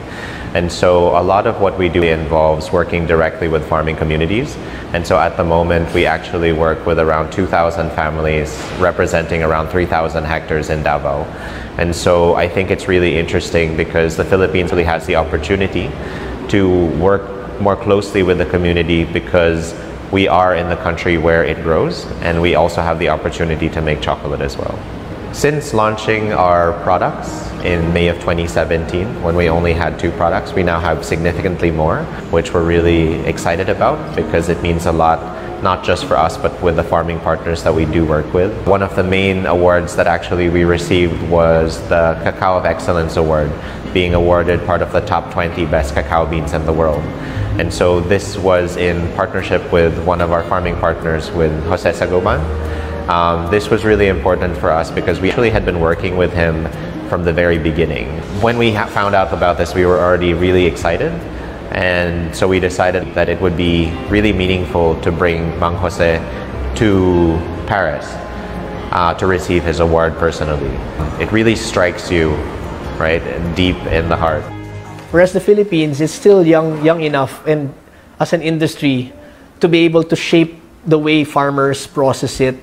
J: And so a lot of what we do involves working directly with farming communities. And so at the moment, we actually work with around 2,000 families representing around 3,000 hectares in Davao. And so I think it's really interesting because the Philippines really has the opportunity to work more closely with the community, because we are in the country where it grows, and we also have the opportunity to make chocolate as well. Since launching our products in May of 2017, when we only had 2 products, we now have significantly more, which we're really excited about, because it means a lot, not just for us, but with the farming partners that we do work with. One of the main awards that actually we received was the Cacao of Excellence Award, being awarded part of the top 20 best cacao beans in the world. And so this was in partnership with one of our farming partners, with Jose Sagoban. This was really important for us because we actually had been working with him from the very beginning. When we found out about this, we were already really excited. And so we decided that it would be really meaningful to bring Mang Jose to Paris to receive his award personally. It really strikes you, right, deep in the heart.
H: Whereas the Philippines is still young enough and as an industry to be able to shape the way farmers process it.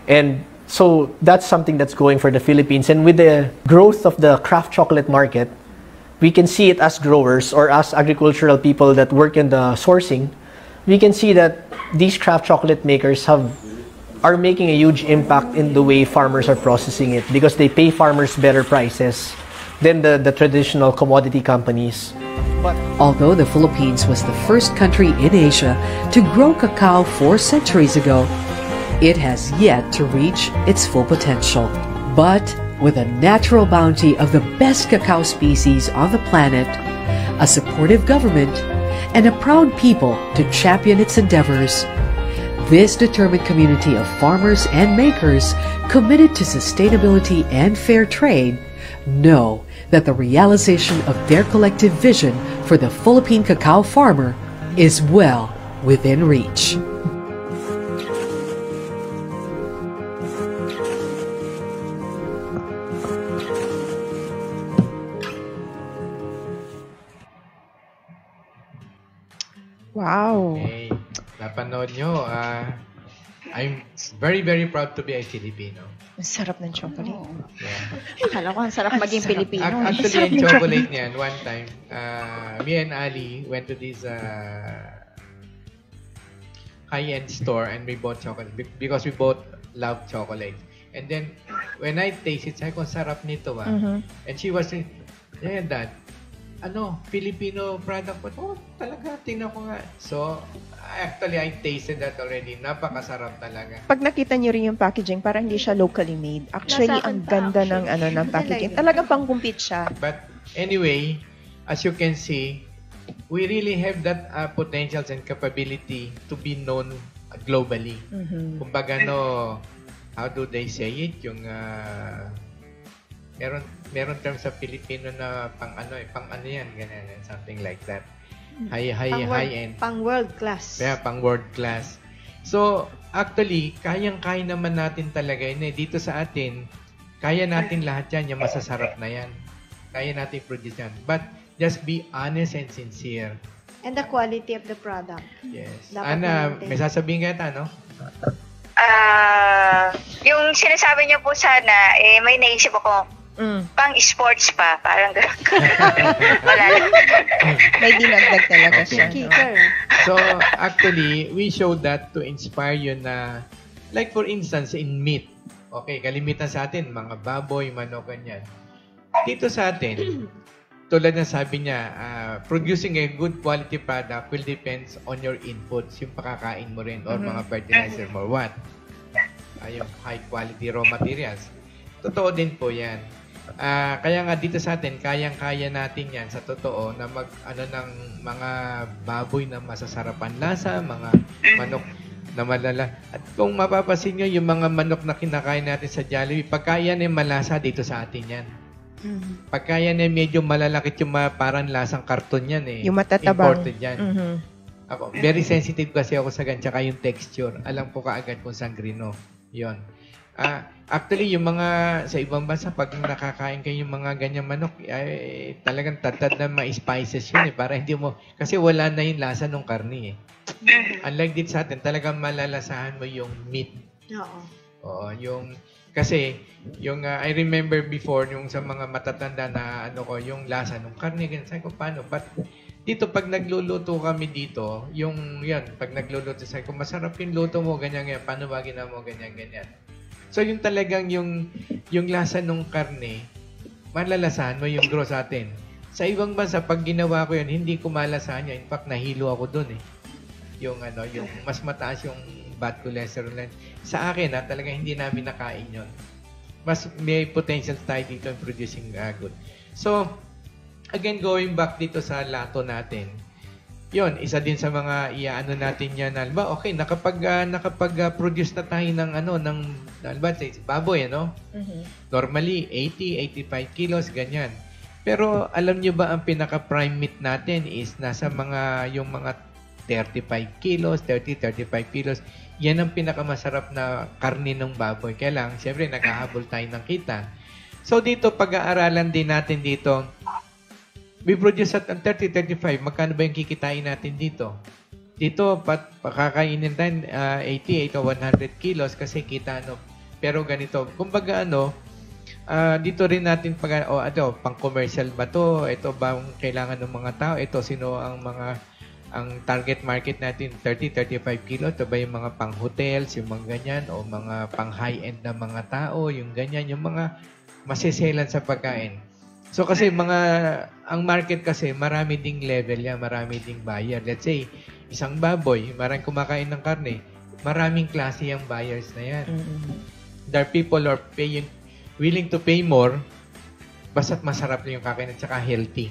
H: And so that's something that's going for the Philippines. And with the growth of the craft chocolate market, we can see it as growers or as agricultural people that work in the sourcing. We can see that these craft chocolate makers are making a huge impact in the way farmers are processing it because they pay farmers better prices than the traditional commodity companies.
G: Although the Philippines was the first country in Asia to grow cacao 4 centuries ago, it has yet to reach its full potential. But with a natural bounty of the best cacao species on the planet, a supportive government, and a proud people to champion its endeavors, this determined community of farmers and makers committed to sustainability and fair trade know that the realization of their collective vision for the Philippine cacao farmer is well within reach.
E: Wow.
C: Okay. Napanood nyo. I'm very, very proud to be a Filipino.
E: Ang sarap ng chocolate.
C: Yeah.
A: Akala ko ang sarap maging Pilipino.
C: Actually, yung chocolate niyan, one time, me and Ali went to this high-end store and we bought chocolate because we both love chocolate. And then, when I tasted, sabi ko, sarap nito And she was saying, yeah, Dad, Filipino product po. Oh, talaga, tingnan ko nga. So, actually, I tasted that already. Napakasarap talaga.
E: Pag nakita niyo rin yung packaging, parang hindi siya locally made. Actually, ang ganda ng ng packaging. Talagang pang-compete siya.
C: But anyway, as you can see, we really have that potentials and capability to be known globally. Kumbaga, how do they say it? Yung meron term sa Filipino na pang yan, ganyan, something like that. High end.
B: Pang world class.
C: Yeah, pang world class. So, actually, kayang-kaya naman natin talaga yun. Dito sa atin, kaya natin lahat yan, yung masasarap na yan. Kaya natin produce yan. But, just be honest and sincere.
B: And the quality of the product.
C: Yes.
B: Dapat
C: Ana,
B: natin.
C: may sasabihin ka no?
D: Yung sinasabi niyo po sana, may naisip ako, pang sports pa, parang wala lang.
E: May dinagdag talaga siya.
C: So, actually, we showed that to inspire you na, like for instance, in meat. Okay, kalimitan sa atin, mga baboy, manok, ganyan. Dito sa atin, tulad na sabi niya, producing a good quality product will depends on your inputs, yung pakakain mo rin, or mga fertilizer mo, what? Yung high quality raw materials. Totoo din po yan. Kaya nga dito sa atin, kayang-kaya natin yan sa totoo na ng mga baboy na masasarapan lasa, mga manok na malala. At kung mapapasin nyo, yung mga manok na kinakain natin sa Jollibee, pagka yan ay malasa dito sa atin yan. Pagka yan ay medyo malalakit yung parang lasang karton yan
E: Yung matatabang.
C: Imported yan. Ako, very sensitive kasi ako sa ganyan, tsaka yung texture. Alam ko kaagad kung sangrino. Yon. Actually, yung mga sa ibang bansa, pag nakakain kayo yung mga ganyang manok, ay talagang tatad na mga spices yun para hindi mo, kasi wala na yung lasa ng karni Unlike dito sa atin, talagang malalasahan mo yung meat. Oo, kasi, I remember before, yung sa mga matatanda na, yung lasa ng karni, ganyan, sabi ko, paano? But, dito, pag nagluluto kami dito, pag nagluluto, sabi ko, masarap yung luto mo, ganyan, paano ba ginawa mo, ganyan. So, yung talagang yung lasa ng karne, malalasahan mo yung gross atin. Sa ibang bansa, pag ginawa ko yun, hindi ko malasahan yun. In fact, nahilo ako dun Yung mas mataas yung bad cholesterol. Sa akin, talagang hindi namin nakain yun. Mas may potential tayo dito in producing good. So, again, going back dito sa lato natin, yun, isa din sa mga iaano natin yan. Okay, nakapag-produce na tayo ng baboy, Normally, 80, 85 kilos, ganyan. Pero, alam nyo ba, ang pinaka-prime meat natin is nasa yung mga 35 kilos, 35 kilos. Yan ang pinakamasarap na karne ng baboy. Kaya lang, siyempre, naghahabol tayo ng kita. So, dito, pag-aaralan din natin dito, we produce at 30-35, magkano ba yung kikitain natin dito? Dito, pakakainin tayo 88 o 100 kilos kasi kita, pero ganito, kumbaga dito rin natin pang-commercial ba to? Ito ba ang kailangan ng mga tao? Ito, sino ang target market natin? 30-35 kilos. Ito ba yung mga pang-hotels, yung mga ganyan, o mga pang-high-end na mga tao, yung ganyan, yung mga masiselan sa pagkain. So kasi ang market kasi marami ding level yan, marami ding buyer. Let's say, isang baboy, maraming kumakain ng karne, maraming klase yung buyers na yan. There are people who are willing to pay more, basta't masarap na yung kakain at saka healthy.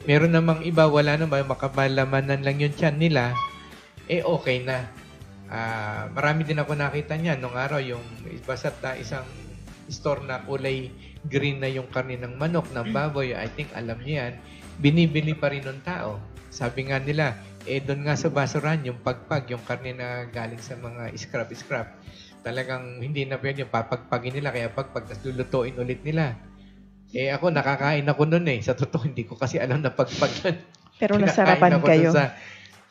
C: Meron namang iba, wala naman, makamalamanan lang yung tiyan nila, okay na. Marami din ako nakita niyan nung araw, yung basta't isang store na kulay green na yung karne ng manok, ng baboy, I think alam niyo yan, binibili pa rin ng tao. Sabi nga nila, doon nga sa basurahan, yung pagpag, yung karne na galing sa mga scrap, talagang hindi na pwede yung papagpagin nila, kaya pagpag, tas lulutuin ulit nila. Ako, nakakain ako nun Sa totoo, hindi ko kasi alam na pagpag nun.
E: Pero nasarapan kayo?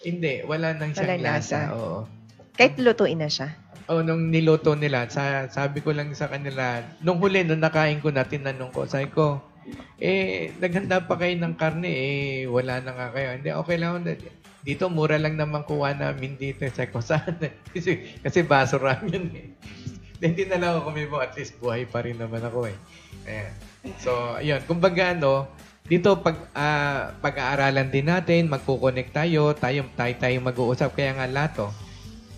C: Hindi, wala nang siyang lasa. Oo.
E: Kahit lutuin na siya?
C: Nung niluto nila, sabi ko lang sa kanila, nung huli, nung nakain ko na, tinanong ko, sabi ko, naghanda pa kayo ng karne, wala na nga kayo. Hindi, okay lang. Dito, mura lang naman kuha namin dito. Sabi ko, saan? Kasi basurahan yun Hindi na lang ako kumibo, at least buhay pa rin naman ako Ayan. So, ayun. Kumbaga, dito, pag-aaralan din natin, magkukonek tayo mag-uusap. Kaya nga lato.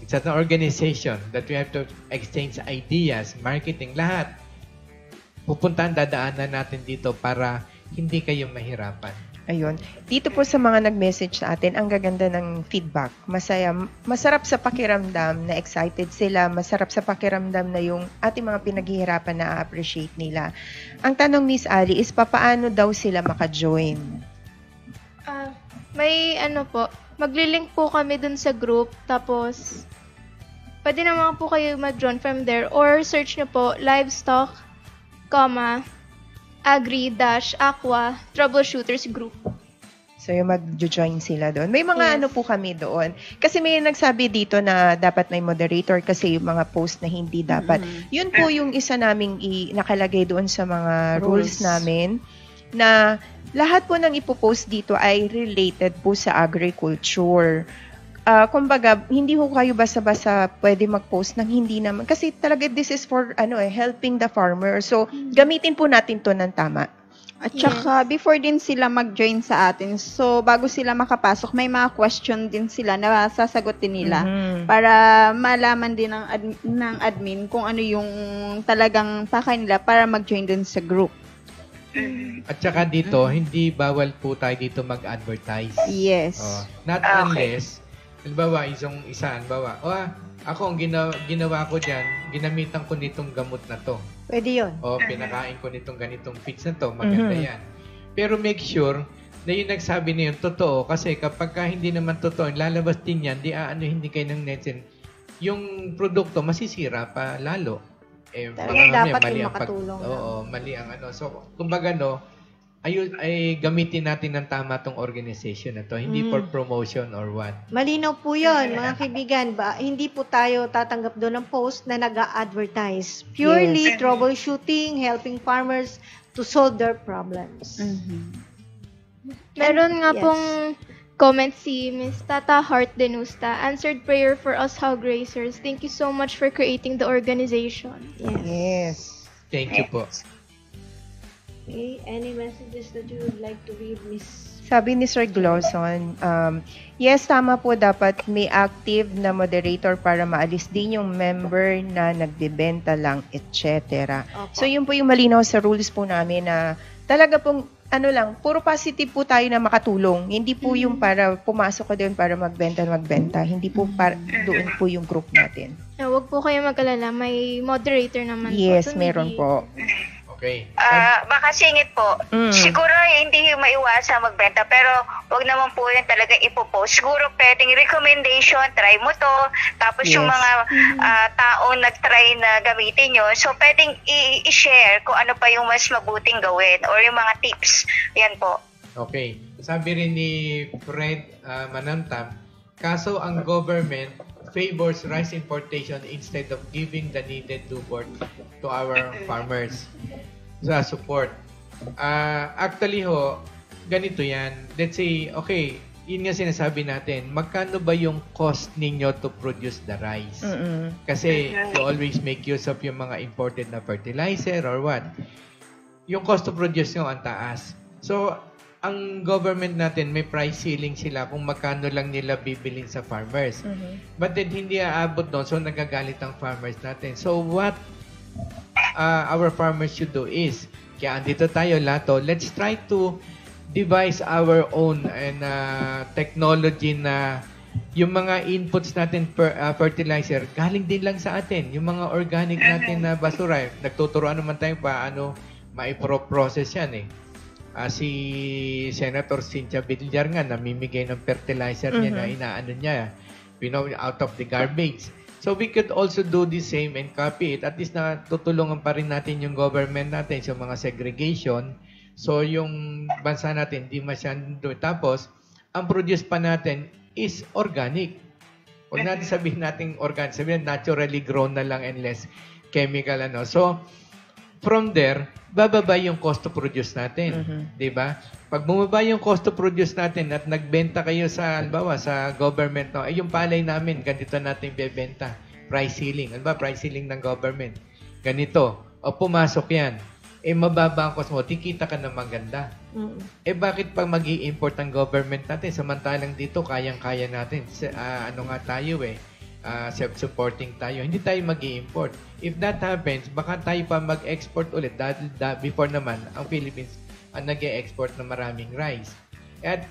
C: It's an organization that we have to exchange ideas, marketing, lahat. Pupuntahan, dadaanan natin dito para hindi kayo mahirapan.
E: Ayun. Dito po sa mga nag-message sa atin, ang gaganda ng feedback. Masarap sa pakiramdam na excited sila, masarap sa pakiramdam na yung ating mga pinaghihirapan na appreciate nila. Ang tanong, Miss Ali, is papaano daw sila maka-join?
K: May maglilink po kami dun sa group, tapos pwede naman po kayo mag-join from there or search nyo po livestock, agri-aqua troubleshooters group.
E: So, yung mag-join sila doon. May mga po kami doon. Kasi may nagsabi dito na dapat may moderator kasi yung mga post na hindi dapat. Yun po yung isa naming nakalagay doon sa mga rules namin na lahat po ng ipopost dito ay related po sa agriculture. Kumbaga, hindi ho kayo basta-basta pwede mag-post ng hindi naman. Kasi talaga this is for helping the farmer. So, gamitin po natin to ng tama.
A: At saka, before din sila mag-join sa atin, so bago sila makapasok, may mga question din sila na sasagutin nila para malaman din ng admin kung ano yung talagang pakay nila para mag-join din sa group.
C: At saka dito, hindi bawal po tayo dito mag-advertise.
A: Yes.
C: Not unless, halimbawa, ako ang ginawa ko dyan, ginamitan ko nitong gamot na to.
B: Pwede yun.
C: Pinakain ko nitong ganitong feeds na to, maganda yan. Pero make sure na yung nagsabi na yun, totoo. Kasi kapag hindi naman totoo, lalabas din yan, hindi kayo ng netsin, yung produkto masisira pa lalo.
B: Dapat yung makatulong.
C: Mali ang So, kumbaga ay gamitin natin ng tama tong organization na to. Hindi for promotion or what.
B: Malinaw po yun, mga kaibigan. Hindi po tayo tatanggap doon ng post na nag-a-advertise. Purely troubleshooting, helping farmers to solve their problems.
K: Meron nga pong comment si Ms. Tata Heart Denusta. Answered prayer for us hog racers. Thank you so much for creating the organization.
E: Yes.
C: Thank you po.
B: Okay, any messages that you would like to read, Miss?
E: Sabi ni Sir Glosson, yes, tama po, dapat may active na moderator para maalis din yung member na nagbebenta lang, etc. So, yun po yung malinaw sa rules po namin na talaga pong, puro positive po tayo na makatulong. Hindi po yung para pumasok ka doon para magbenta. Hindi po doon po yung group natin.
K: Huwag po kayo mag-alala, may moderator naman
E: yes,
K: po.
E: Meron po.
C: Okay.
D: Baka singit po. Siguro hindi maiwasan magbenta, pero wag naman po yun talaga ipopost. Siguro pwedeng recommendation, try mo to. Tapos yung mga taong nag-try na gamitin yun, so pwedeng i-share kung ano pa yung mas mabuting gawin or yung mga tips. Yan po.
C: Okay. Sabi rin ni Fred Manantam, kaso ang government favors rice importation instead of giving the needed support to our farmers sa support. Actually ganito yan. Let's say, okay, yun nga sinasabi natin, magkano ba yung cost ninyo to produce the rice? Kasi you always make use of yung mga imported na fertilizer or what? Yung cost to produce nyo ang taas. So, ang government natin, may price ceiling sila kung magkano lang nila bibilin sa farmers. But then, hindi aabot doon, so nagagalit ang farmers natin. So, what our farmers should do is, kaya andito tayo, Lato, let's try to devise our own technology na yung mga inputs natin fertilizer, galing din lang sa atin. Yung mga organic natin na basura, nagtuturoan naman tayo paano ma-process yan si Senator Cynthia Villar nga namimigay ng fertilizer niya na inaano niya, out of the garbage. So we could also do the same and copy it. At least na tutulungan pa rin natin yung government natin sa mga segregation. So yung bansa natin di masyadong do. Tapos ang produce pa natin is organic. Huwag natin sabihin natin organic, sabihin naturally grown na lang and less chemical So from there, bababa yung cost to produce natin. Diba? Pag bumaba yung cost to produce natin at nagbenta kayo sa, halimbawa, sa government, yung palay namin, ganito natin bebenta. Price ceiling. Ano ba? Price ceiling ng government. Ganito. O pumasok yan. Mababa ang cost mo. Tikita ka na maganda. Bakit pag mag-i-import ang government natin? Samantalang dito, kayang-kaya natin. Tayo self-supporting tayo. Hindi tayo mag-i-import. If that happens, baka tayo pa mag-export ulit. Dahil before naman, ang Philippines ang nag-e-export na maraming rice. At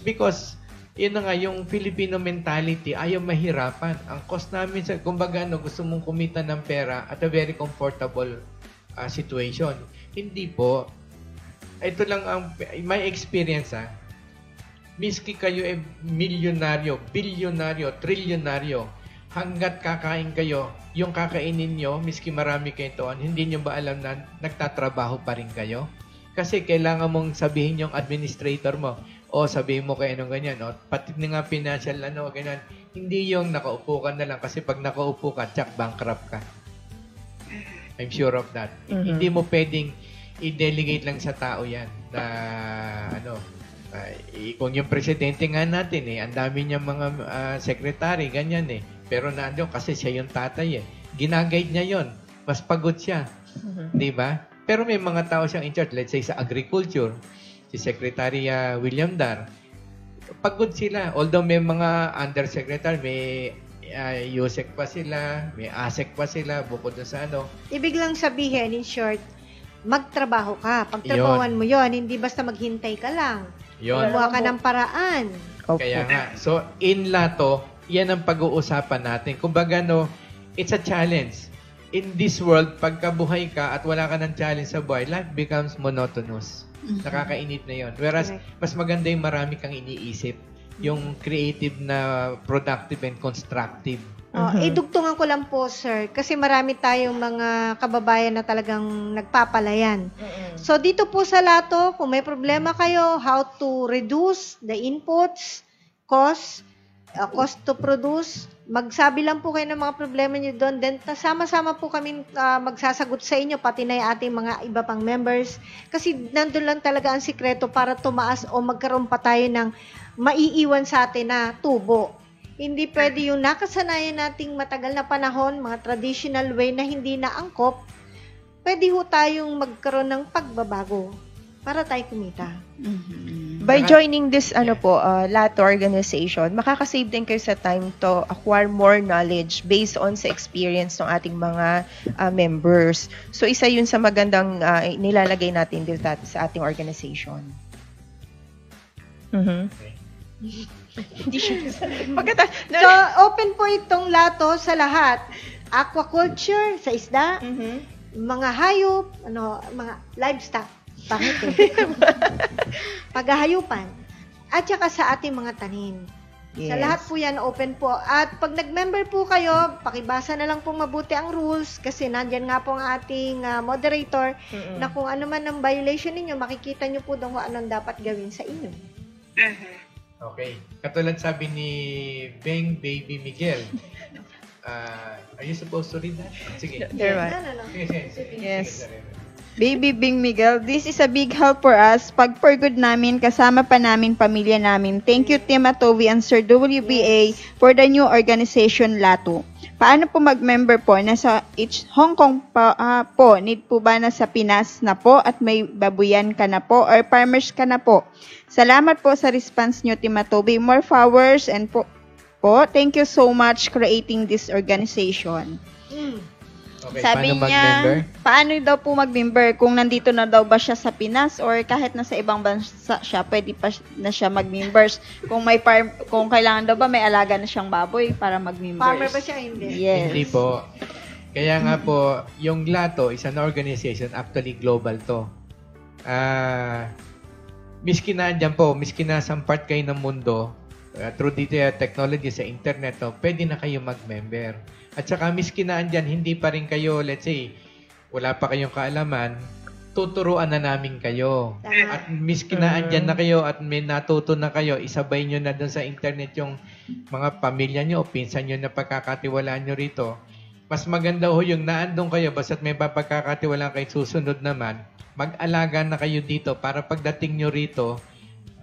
C: because, yun na nga, yung Filipino mentality, ayaw mahirapan. Ang cost namin, kumbaga, gusto mong kumita ng pera at a very comfortable situation. Hindi po. Ito lang ang my experience miski kayo milyonaryo, bilyonaryo, trilyonaryo, hanggat kakain kayo, yung kakainin nyo, miski marami kayo toon, hindi nyo ba alam na nagtatrabaho pa rin kayo? Kasi kailangan mong sabihin yung administrator mo, sabihin mo kayo ganyan, pati nga financial, ganyan. Hindi yung nakaupo ka na lang, kasi pag nakaupo ka, tsak, bankrupt ka. I'm sure of that. Hindi mo pwedeng i-delegate lang sa tao yan, na, kung yung presidente nga natin, ang dami niyang mga secretary, ganyan pero nandiyo kasi siya yung tatay Ginaguide niya yon. Mas pagod siya. Di ba? Pero may mga tao siyang in charge. Let's say sa agriculture, si Secretary William Dar, pagod sila. Although may mga undersecretary, may USEC pa sila, may ASEC pa sila, bukod sa
B: Ibig lang sabihin, in short, magtrabaho ka. Pagtrabawan mo yon, hindi basta maghintay ka lang. Gumawa ka ng paraan.
C: Kaya nga. So, in Lato, yan ang pag-uusapan natin. Kumbaga, it's a challenge. In this world, pagkabuhay ka at wala ka ng challenge sa buhay, life becomes monotonous. Nakakainit na yon. Whereas, mas maganda yung marami kang iniisip. Yung creative na productive and constructive.
B: Idugtungan ko lang po, sir, kasi marami tayong mga kababayan na talagang nagpapalayan. So, dito po sa Lato, kung may problema kayo, how to reduce the inputs, cost to produce, magsabi lang po kayo ng mga problema niyo doon. Then, sama-sama po kami magsasagot sa inyo, pati na yung ating mga iba pang members. Kasi nandun lang talaga ang sikreto para tumaas o magkaroon pa tayo ng maiiwan sa atin na tubo. Hindi pwede yung nakasanayan nating matagal na panahon, mga traditional way na hindi naangkop, pwede ho tayong magkaroon ng pagbabago para tayo kumita.
E: By joining this Lato organization, makakasave din kayo sa time to acquire more knowledge based on sa experience ng ating mga members. So isa yun sa magandang nilalagay natin dito sa ating organization.
B: Hindi siya. So, open po itong Lato sa lahat. Aquaculture, sa isda. mga hayop, mga livestock, pangit eh. Paghahayupan, at saka sa ating mga tanim.
E: Yes.
B: Sa lahat po yan, open po. At pag nag-member po kayo, pakibasa na lang po mabuti ang rules kasi nandyan nga po ang ating moderator na kung ano man ang violation ninyo, makikita nyo po doon kung anong dapat gawin sa inyo.
C: Okay. Katulad sabi ni Beng Baby Miguel, are you supposed to read that? Sige.
B: No.
C: Sige.
A: Yes. Baby Bing Miguel, this is a big help for us. Pag for good namin, kasama pa namin, pamilya namin. Thank you, Tim Atovi and Sir WBA for the new organization, LATO. Paano po mag-member po? Nasa Hong Kong po, need po ba nasa Pinas na po at may babuyan ka na po or farmers ka na po? Salamat po sa response nyo, Tim Atovi. More followers and po. Thank you so much creating this organization.
C: Okay,
A: Sabi niya, paano daw po mag-member? Kung nandito na daw ba siya sa Pinas or kahit nasa ibang bansa siya, pwede pa na siya mag-members. Kung kailangan daw ba, may alaga na siyang baboy para mag-members.
B: Farmer ba siya? Hindi.
A: Yes.
C: Hindi po. Kaya nga po, yung LATO is an organization, actually global to. Miski na dyan po, miski na sa part kayo ng mundo, through the technology sa internet, pwede na kayo mag-member. At saka miski na andyan, hindi pa rin kayo, let's say, wala pa kayong kaalaman, tuturuan na namin kayo. At miski na andyan na kayo at may natuto na kayo, isabay nyo na dun sa internet yung mga pamilya nyo o pinsan nyo na pagkakatiwalaan nyo rito. Mas maganda ho yung naandun kayo, basta't may pagkakatiwalaan kayo susunod naman, mag-alaga na kayo dito para pagdating nyo rito,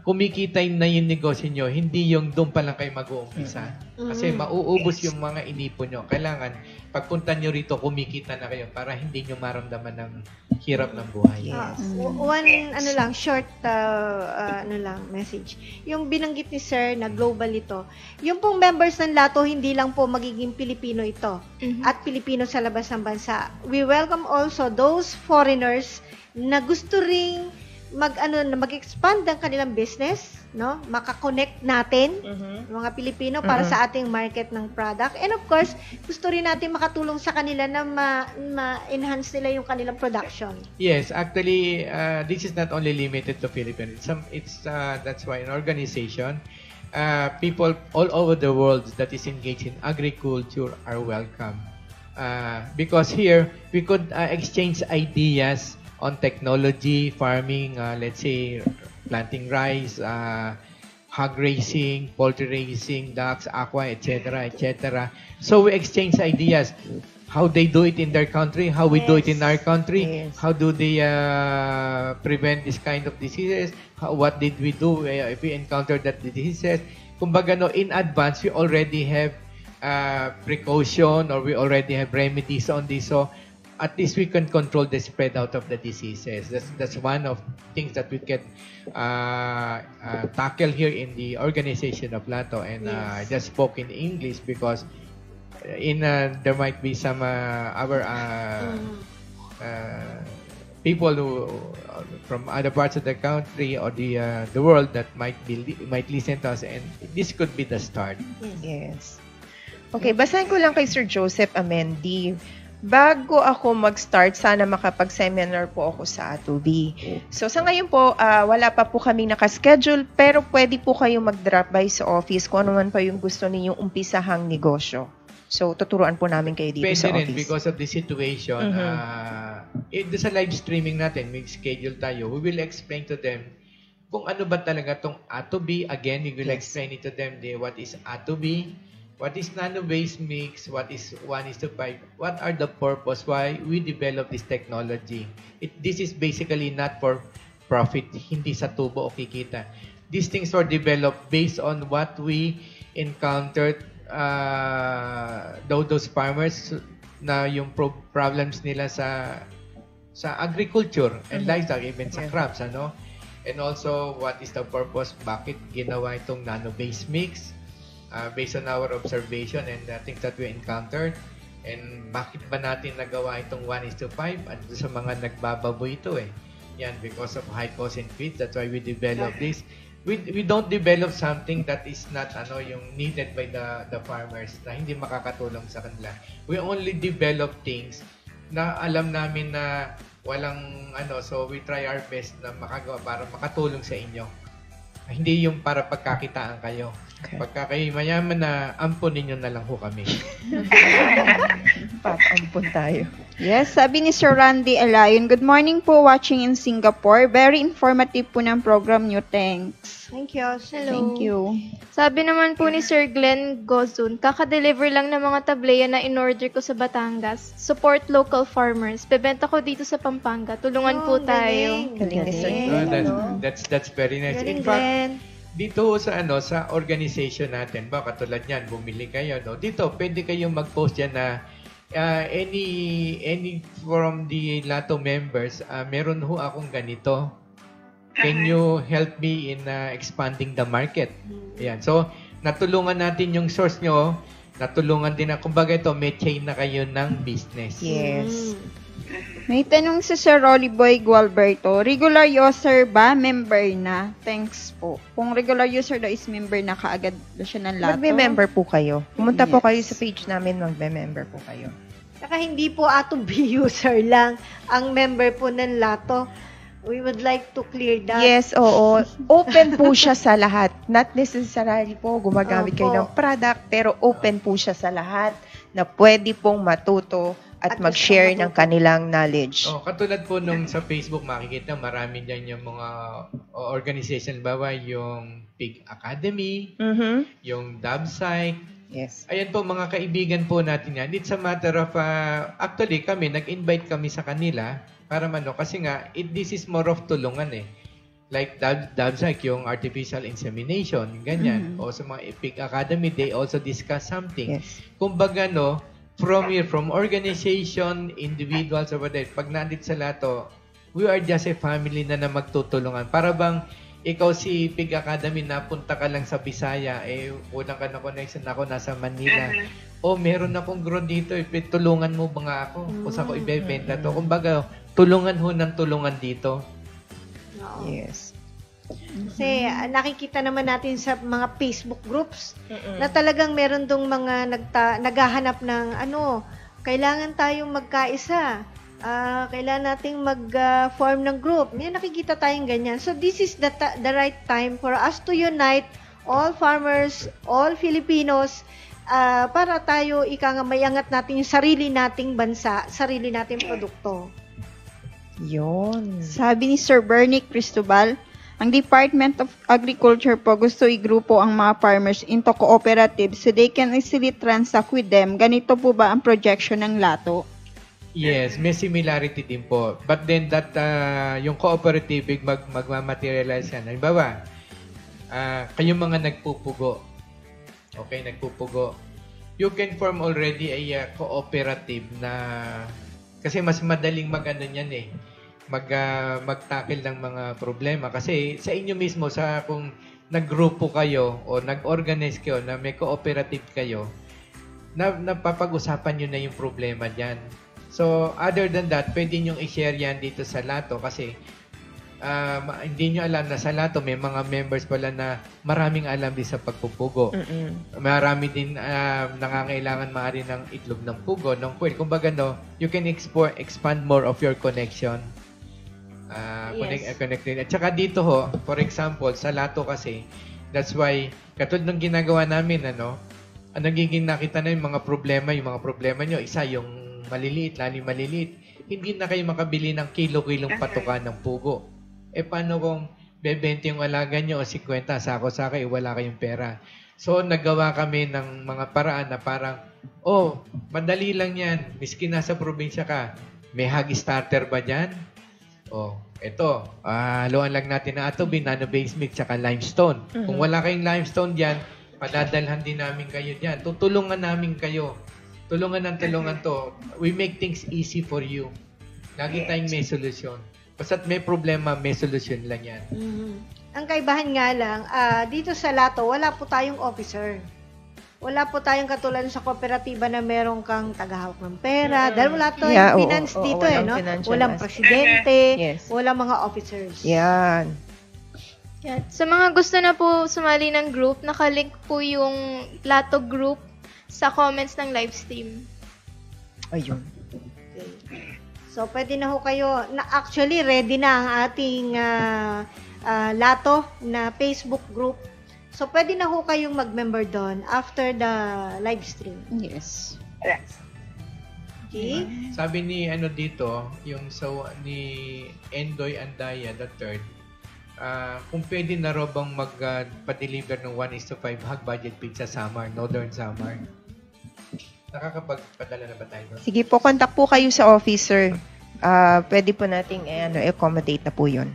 C: kumikita na yung negosyo nyo, hindi yung doon pa lang kayo mag-uumpisa. Kasi mauubos yung mga inipon nyo. Kailangan, pagpunta nyo rito, kumikita na kayo para hindi nyo maramdaman ng hirap ng buhay.
B: Short message. Yung binanggit ni Sir na global ito, yung pong members ng LATO, hindi lang po magiging Pilipino ito at Pilipino sa labas ng bansa. We welcome also those foreigners na gusto ring mag-expand ang kanilang business, no? Makakonect natin mga Pilipino para sa ating market ng product. And of course, gusto rin natin makatulong sa kanila na ma-enhance nila yung kanilang production.
C: Yes, actually, this is not only limited to Philippines. That's why an organization, people all over the world that is engaged in agriculture are welcome. Because here, we could exchange ideas on technology, farming, let's say, planting rice, hog raising, poultry raising, ducks, aqua, etc., etc. So we exchange ideas. How they do it in their country, how we do it in our country, how do they prevent this kind of diseases, what did we do if we encounter that diseases. Kumbaga, no, in advance, we already have precaution or we already have remedies on this. So, at least we can control the spread out of the diseases. That's one of things that we can tackle here in the organization of LATO. And I just spoke in English because there might be some our people who from other parts of the country or the world that might listen to us, and this could be the start.
E: Yes. Okay, basahin ko lang kay Sir Joseph Amendi. Bago ako mag-start, sana makapag-seminar po ako sa Atobi. So sa ngayon po, wala pa po kaming nakaschedule, pero pwede po kayong mag-drop by sa office kung ano man pa yung gusto ninyong umpisahang negosyo. So tuturuan po namin kayo dito sa office.
C: Pwede rin because of the situation. Sa live streaming natin, may schedule tayo. We will explain to them kung ano ba talaga tong Atobi. Again, we will explain it to them what is Atobi. What is nano-based mix? What is 1:5? What are the purpose? Why we develop this technology? This is basically not for profit. Hindi sa tubo o kikita. These things were developed based on what we encountered those farmers na yung problems nila sa agriculture and livestock, even sa crops, ano? And also, what is the purpose? Bakit ginawa itong nano-based mix? Based on our observation and things that we encountered. And bakit ba natin nagawa itong 1:5? At sa mga nagbababoy ito Yan, because of high cost in feed. That's why we develop this. We don't develop something that is not yung needed by the farmers na hindi makakatulong sa kanila. We only develop things na alam namin na walang so we try our best na makagawa para makatulong sa inyo. Hindi yung para pagkakitaan kayo. Okay. Pagka kayo mayaman na, ampunin nyo na lang ho kami.
E: Papampun tayo.
A: Yes, sabi ni Sir Randy Alayon, good morning po, watching in Singapore. Very informative po ng program nyo. Thanks.
B: Thank you.
K: Hello.
A: Thank you.
K: Sabi naman po ni Sir Glenn Gozun, kaka-deliver lang ng mga tableya na in-order ko sa Batangas. Support local farmers. Bebenta ko dito sa Pampanga. Tulungan po tayo.
E: Galing ni Sir Glenn.
C: That's very nice. In fact, dito sa sa organization natin, katulad niyan, bumili kayo, no? Dito pwede kayong mag-post diyan na any from the Lato members, meron ho akong ganito. Can you help me in expanding the market? Ayan. So, natulungan natin yung source nyo, natulungan din na, kumbaga ito, may chain na kayo ng business.
E: Yes.
A: May tanong si Sir Rolly Boy Gualberto, regular user ba? Member na? Thanks po. Kung regular user daw is member na, kaagad na siya ng Lato.
E: Magme-member po kayo. Pumunta po kayo sa page namin, magme-member po kayo.
B: Saka hindi po be user lang ang member po ng Lato. We would like to clear that.
E: Yes, oo. Open po siya sa lahat. Not necessarily po gumagamit kayo ng product, pero open po siya sa lahat na pwede pong matuto at mag-share ng kanilang knowledge.
C: Katulad po nung sa Facebook, makikita marami dyan yung mga organization, bawa yung Pig Academy, yung Dabsite.
E: Yes.
C: Ayan po, mga kaibigan po natin yan. It's a matter of, actually kami, nag-invite kami sa kanila para kasi nga, this is more of tulungan Like Dabsite, yung artificial insemination, ganyan. O sa mga Pig Academy, they also discuss something.
E: Yes.
C: Kumbaga, from organization, individuals, over there, pag nandito sa Lato, we are just a family na magtutulungan. Para bang ikaw si Pig Academy, napunta ka lang sa Bisaya, unang ka na connection ako, nasa Manila. Meron akong grow dito, tulungan mo ba nga ako? Kung saan ko ibebenta to? Kumbaga, tulungan ho ng tulungan dito.
E: Yes.
B: Kasi nakikita naman natin sa mga Facebook groups na talagang meron dong mga naghahanap ng kailangan tayong magkaisa. Kailangan nating mag-form ng group. May nakikita tayong ganyan. So this is the right time for us to unite all farmers, all Filipinos, para tayo mayangat natin yung sarili nating bansa, sarili nating produkto.
E: Yun.
A: Sabi ni Sir Bernie Cristobal, ang Department of Agriculture po gusto igrupo ang mga farmers into cooperative so they can easily transact with them. Ganito po ba ang projection ng Lato?
C: Yes, may similarity din po. But then that yung cooperative magmamaterialize yan. Halimbawa, kayong mga nagpupugo. Okay, nagpupugo. You can form already a cooperative na kasi mas madaling niyan mag-tackle ng mga problema. Kasi sa inyo mismo, kung naggrupo kayo o nag-organize kayo na may cooperative kayo, napapag-usapan nyo na yung problema dyan. So, other than that, pwede nyo i-share yan dito sa Lato kasi hindi nyo alam na sa Lato may mga members pala na maraming alam din sa pagpupugo. Marami din nangangailangan maaari ng itlog ng pugo, ng quail. Kumbaga, you can expand more of your connection. Connected. At saka dito for example, sa Lato kasi, that's why, katulad ng ginagawa namin, ang nagiging nakita na yung mga problema nyo, isa yung maliliit, lalim maliliit, hindi na kayo makabili ng kilo-kilong patukan ng pugo. Paano kung bebenta yung alaga nyo o 50, sako-sako, wala kayong pera. So, naggawa kami ng mga paraan na parang, madali lang yan, miski nasa probinsya ka, may hog starter ba dyan? Ito, haluan lang natin na atobi, nano-based mix, saka limestone. Kung wala kayong limestone dyan, padadalhan din namin kayo dyan. Tutulungan namin kayo. Tulungan to. We make things easy for you. Lagi tayong may solusyon. Basta't may problema, may solusyon lang yan.
B: Ang kaibahan nga lang, dito sa Lato, wala po tayong officer. Wala po tayong katulad sa kooperatiba na meron kang tagahawak ng pera. Dahil wala tayong finance dito Walang presidente, walang mga officers.
E: Yan.
K: Sa mga gusto na po sumali ng group, nakalink po yung Lato group sa comments ng live stream.
E: Ayun.
B: Okay. So, pwede na ho kayo, actually, ready na ang ating Lato na Facebook group. So, pwede na ho kayong mag-member doon after the live stream.
A: Yes.
B: Okay?
C: Sabi ni dito, yung ni Endoy Andaya the third, kung pwede na raw bang magpa-deliver ng 1:5 hog budget pizza Samar, Northern Samar. Nakakapagpadala na ba tayo?
E: Sige po, contact po kayo sa officer. Pwede po nating accommodate na po yun.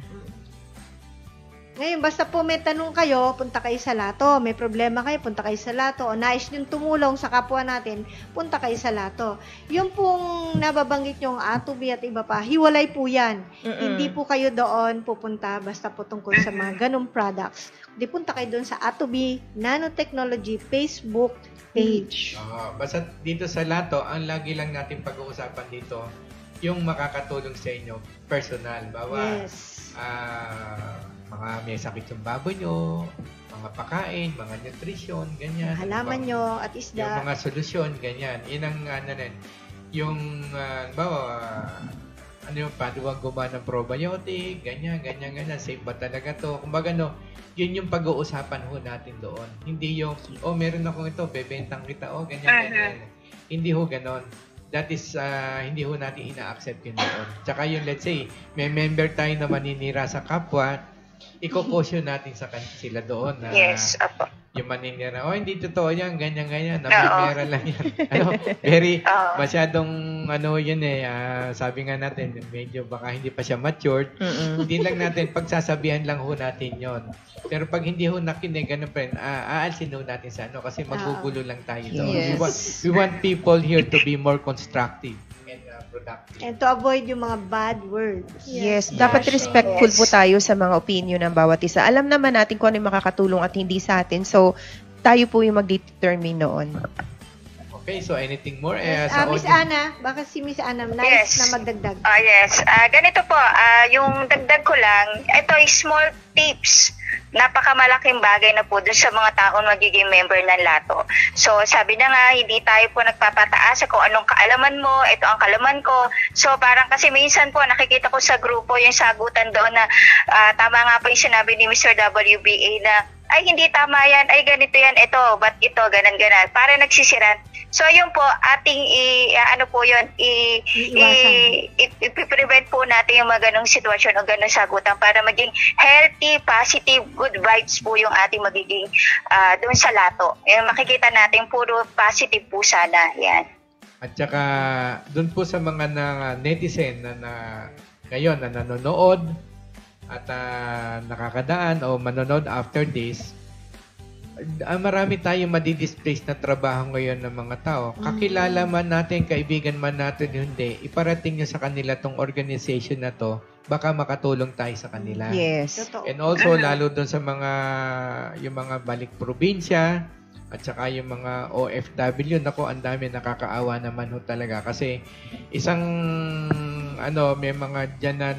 B: Ngayon, basta po may tanong kayo, punta kayo sa Lato. May problema kayo, punta kayo sa Lato. O nais nyo tumulong sa kapwa natin, punta kayo sa Lato. Yung pong nababanggit yung Atubi at iba pa, hiwalay po yan. Hindi po kayo doon pupunta basta po tungkol sa mga ganong products. Hindi, punta kayo doon sa Atubi Nanotechnology Facebook page.
C: Basta dito sa Lato, ang lagi lang natin pag-uusapan dito, yung makakatulong sa inyo, personal. Bawa, mga may sakit yung baboy nyo, mga pakain, mga nutrition, ganyan.
B: Halaman nyo at isda.
C: Yung mga solusyon, ganyan. Yun ang yung, yung paduwag gumawa ng probiotic, ganyan. Safe ba talaga to? Kumbaga, yun yung pag-uusapan ho natin doon. Hindi yung, meron akong ito, bebentang kita, ganyan. Hindi ho ganon. That is, hindi ho natin ina-accept yun doon. Tsaka yung, let's say, may member tayo na maninira sa kapwa, iko-caution natin sa sila doon na yung maninira, hindi totoo yan, ganyan, namimera lang yan. Masyadong, yun sabi nga natin, medyo baka hindi pa siya matured, hindi lang natin, pagsasabihan lang ho natin yon. Pero pag hindi ho nakinig, aalsin ho natin sa kasi magugulo lang tayo doon.
A: Yes.
C: We want people here to be more constructive and productive.
B: And to avoid yung mga bad words.
E: Yes, dapat respectful po tayo sa mga opinion ng bawat isa. Alam naman natin kung ano yung makakatulong at hindi sa atin. So, tayo po yung mag-determine noon.
C: Okay, so anything more?
B: Miss Ana, baka si Miss Ana nice na magdagdag.
D: Yes. Ganito po, yung dagdag ko lang, ito ay small tips. Napakamalaking bagay na po dun sa mga taong magiging member ng Lato. So, sabi na nga, hindi tayo po nagpapataas kung anong kaalaman mo, ito ang kaalaman ko. So, parang kasi minsan po, nakikita ko sa grupo yung sagutan doon na tama nga po yung sinabi ni Mr. WBA na, ay, hindi tama yan, ay, ganito yan, ito, ba't ito, ganan-ganan. Para nagsisiran. So, yun po, ating i-prevent po natin yung mga ganong sitwasyon o ganong sagutan para maging healthy, positive, good vibes po yung ating magiging doon sa Lato. Yung makikita natin, puro positive po sana. Yan.
C: At saka, doon po sa mga netizen na ngayon na nanonood at nakakadaan o manonood after this, marami tayong madi-displace na trabaho ngayon ng mga tao. Kakilala man natin, kaibigan man natin, hindi, iparating nyo sa kanila tong organization na to, baka makatulong tayo sa kanila.
E: Yes.
C: And also, lalo doon sa yung mga balik probinsya, at saka yung mga OFW, nako, ang dami, nakakaawa naman ho talaga. Kasi isang, may mga dyan na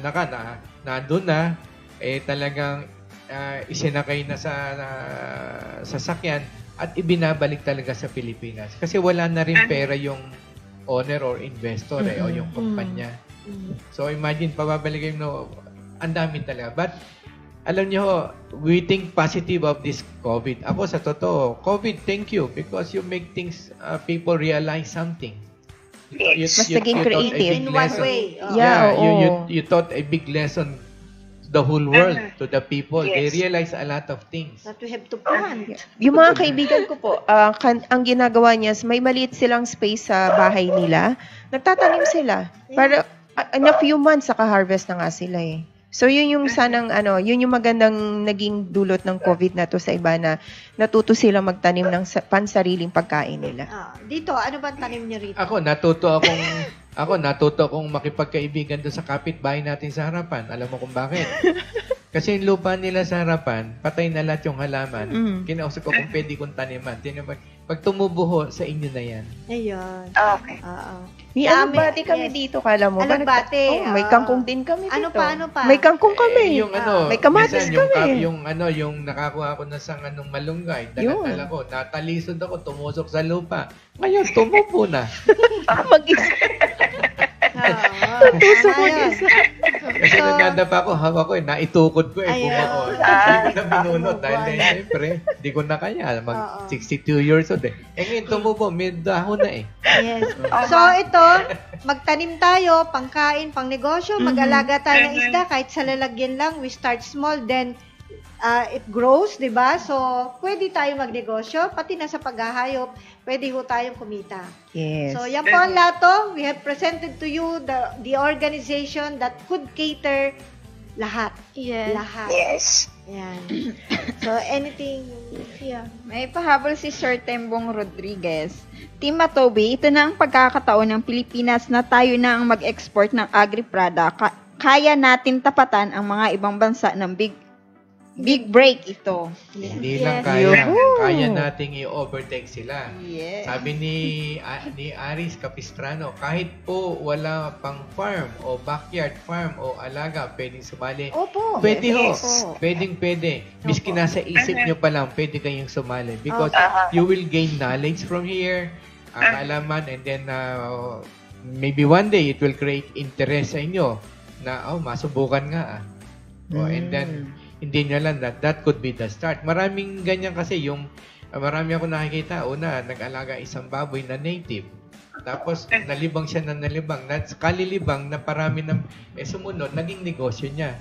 C: doon na, talagang isinakay na sa sasakyan at ibinabalik talaga sa Pilipinas. Kasi wala na rin pera yung owner or investor o yung kumpanya. So imagine, pababalikin mo, ang dami talaga. But alam nyo, we think positive of this COVID. Ako sa totoo, COVID, thank you because you make things, people realize something.
E: Mas naging creative.
B: In one way.
C: You taught a big lesson the whole world, to the people. They realize a lot of things.
B: That we have to plan.
E: Yung mga kaibigan ko po, ang ginagawa niya, may maliit silang space sa bahay nila. Nagtatanim sila. Para in a few months, saka-harvest na nga sila eh. So, yun yung sanang, yun yung magandang naging dulot ng COVID na to sa iba na natuto silang magtanim ng pansariling pagkain nila.
B: Dito, ano ba tanim niyo rito?
C: Ako, natuto akong makipagkaibigan doon sa kapitbahay natin sa harapan. Alam mo kung bakit? Kasi yung lupa nila sa harapan, patay na lahat yung halaman. Kinausap ko kung pwede kong taniman. Pag tumubuho, sa inyo na yan.
B: Ayun.
D: Okay.
E: Nagbati kami dito, kala mo.
B: Nagbati.
E: May kangkong din kami dito.
B: Ano pa?
E: May kangkong kami. May kamatis kami.
C: Yung nakakuha ko na sa malunggay, dala ko, natalisod ako, tumusok sa lupa. Ngayon, tumubo na.
E: Tuso ko isa.
C: Kasi nung nadapa ko, hawak ko naitukod ko bumako. Hindi ko na binunot dahil siyempre, hindi ko na kaya. Mag 62 years old ngayon tumubo, may dahon na
B: Yes. So ito, magtanim tayo, pangkain, pang negosyo, mag-alaga tayo ng isda, kahit sa lalagyan lang, we start small, then it grows, di ba? So, pwede tayo magnegosyo, pati na sa paghahayop, pwede ho tayong kumita.
E: Yes.
B: So, yan po ang Lato. We have presented to you the organization that could cater lahat.
K: Yes.
B: Lahat.
D: Yes.
B: Yan. So, anything?
K: Yeah.
A: May pahabol si Sir Tembong Rodriguez. Team Matobe, ito na ang pagkakataon ng Pilipinas na tayo na ang mag-export ng agri-product. Kaya natin tapatan ang mga ibang bansa ng big break ito.
C: Hindi lang kaya nating i-overtake sila.
A: Yes.
C: Sabi ni Aris Capistrano, kahit po wala pang farm o backyard farm o alaga, pwedeng sumali.
B: Opo.
C: Pwede
B: Yes.
C: Pwede. Miski nasa isip nyo pa lang, pwede kayong sumali. Because you will gain knowledge from here, kaalaman, and then maybe one day it will create interest sa inyo na, masubukan nga. And then, hindi nyo lang that could be the start. Maraming ganyan kasi marami ako nakikita. Una, nag-alaga isang baboy na native. Tapos, nalibang siya na nalibang. Kalilibang na parami ng, sumunod, naging negosyo niya.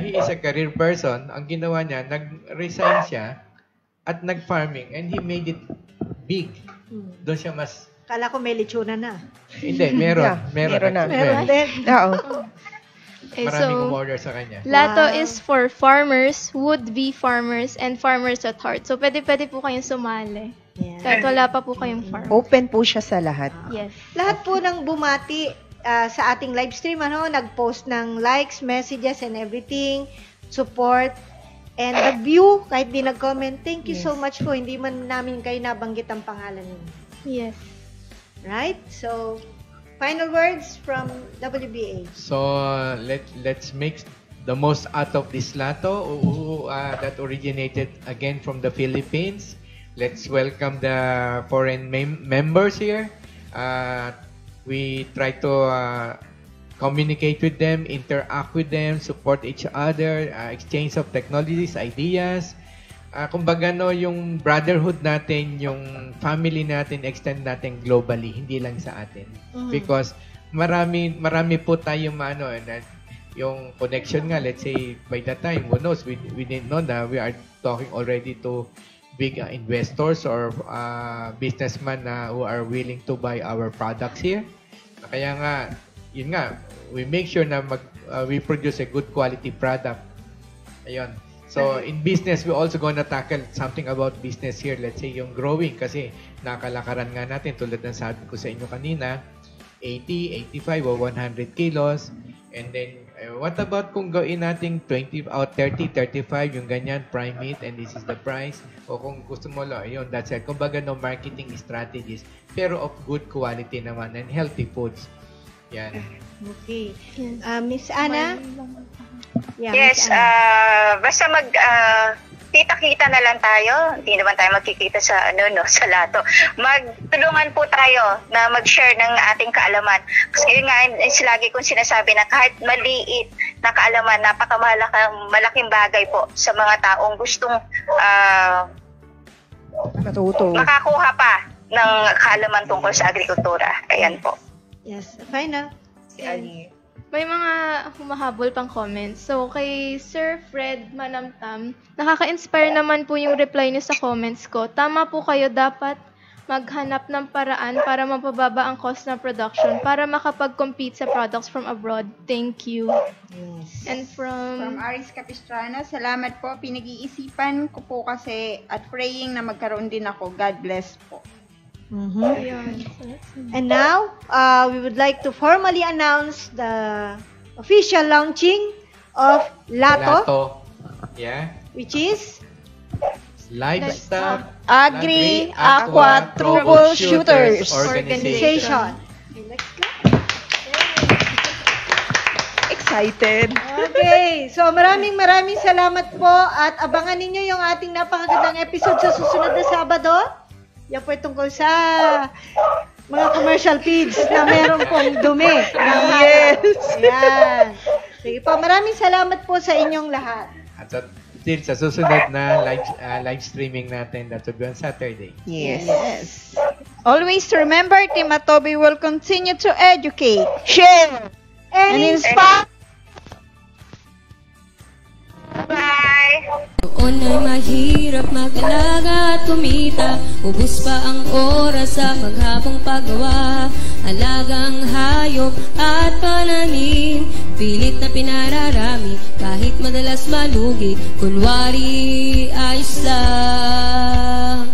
C: He is a career person. Ang ginawa niya, nag-resign siya at nag-farming and he made it big. Doon siya mas...
B: Kala ko may lechona na.
C: Hindi, meron.
E: Meron na.
B: Meron din.
E: Oo.
C: Maraming umorder sa kanya.
K: Lato is for farmers, would-be farmers, and farmers at heart. So, pwede po kayong sumali.
B: Yeah.
K: Kahit wala pa po kayong farm.
E: Open po siya sa lahat.
K: Yes.
B: Lahat po ng bumati sa ating live stream, nag-post ng likes, messages, and everything, support, and the view, kahit di nag-comment, thank you so much po. Hindi man namin kayo nabanggit ang pangalan niyo.
K: Yes.
B: Right? So, final words from WBA.
C: So, let's make the most out of this Lato that originated again from the Philippines. Let's welcome the foreign members here. We try to communicate with them, interact with them, support each other, exchange of technologies, ideas. Kumbaga yung brotherhood natin, yung family natin, extend natin globally, hindi lang sa atin. Because marami po tayong yung connection nga, let's say by that time, who knows, we didn't know that we are talking already to big investors or businessmen who are willing to buy our products here. Kaya nga, yun nga, we make sure na we produce a good quality product. Ayun. So, in business, we also gonna tackle something about business here. Let's say, yung growing. Kasi, nakalakaran nga natin, tulad ng sabi ko sa inyo kanina, 80, 85, or 100 kilos. And then, what about kung gawin natin 20, 30, 35, yung ganyan, prime meat, and this is the price. O kung gusto mo lang, yun, that's it. Kumbaga, no marketing strategies, pero of good quality naman, and healthy foods. Yan.
B: Okay. Miss Ana? Yeah,
D: yes, basta kita-kita na lang tayo. Hindi naman tayo magkikita sa sa Lato. Magtulungan po tayo na mag-share ng ating kaalaman. Kasi yun nga, lagi kong sinasabi na kahit maliit na kaalaman, malaking bagay po sa mga taong gustong makakuha pa ng kaalaman tungkol sa agrikultura. Ayan po.
B: Yes, final.
K: May mga humahabol pang comments. So, kay Sir Fred Manamtam, nakaka-inspire naman po yung reply niyo sa comments ko. Tama po kayo, dapat maghanap ng paraan para mapababa ang cost ng production para makapag-compete sa products from abroad. Thank you.
B: Yes.
K: And from
A: Aris Capistrano, salamat po. Pinag-iisipan ko po kasi at praying na magkaroon din ako. God bless po.
B: And now, we would like to formally announce the official launching of Lato.
C: Yeah.
B: Which is
C: Livestock
B: Agri Aqua Troubleshooters Organization.
E: Excited.
B: Okay. So, maraming salamat po at abangan ninyo yung ating napakagandang episode sa susunod na Sabado. Yan po tungkol sa mga commercial feeds na meron pong dumi.
E: Yes.
B: Ayan. Sige po, maraming salamat po sa inyong lahat.
C: At sa susunod na live streaming natin, that will be on Saturday.
E: Yes.
A: Always remember, Team Atobi will continue to educate,
B: Share and inspire.
D: Bye!
L: Noon ay mahirap mag-alaga at kumita, ubus pa ang oras sa maghapong paggawa. Alagang hayop at pananim, pilit na pinararami kahit madalas malugi, kunwari ayos lang.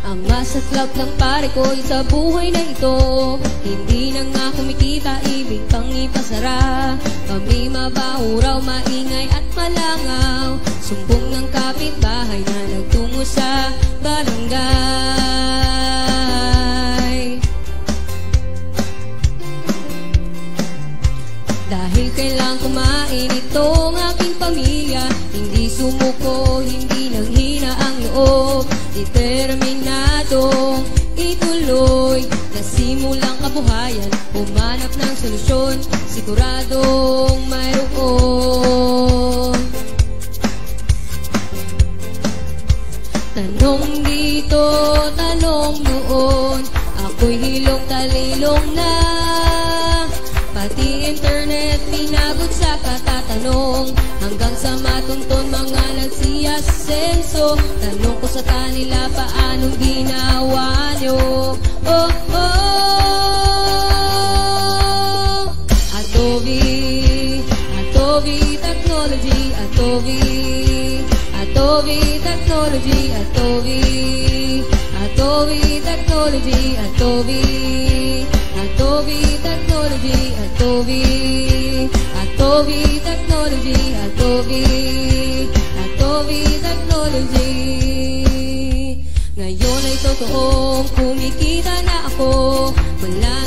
L: Ang masaklap ng pare ko sa buhay na ito, hindi na nga kumikita, ibig pang ipasara. Kami mabaho raw, maingay at malangaw, sumbong ng kapitbahay na nagtungo sa barangay. Dahil kailang kumain itong aking pamilya, hindi sumuko, hindi nanghina ang loob, determinadong ituloy, nasimulang kabuhayan, humanap ng solusyon, siguradong mayroon. Tanong dito, tanong noon, ako'y hilong talilong na, pati internet minagot sa katatanong, hanggang sa matunton mga nagsiyasenso. Tanong ko sa kanila, paanong ginawa nyo? Oh, oh, Atobi, Atobi Technology, Atobi, Atobi Technology, Atobi, Atobi Technology, Atobi, Atobi Technology, Atobi, Atobi Technology, Atobi, Atobi Technology. Ngayon ay totoong kumikita na ako, wala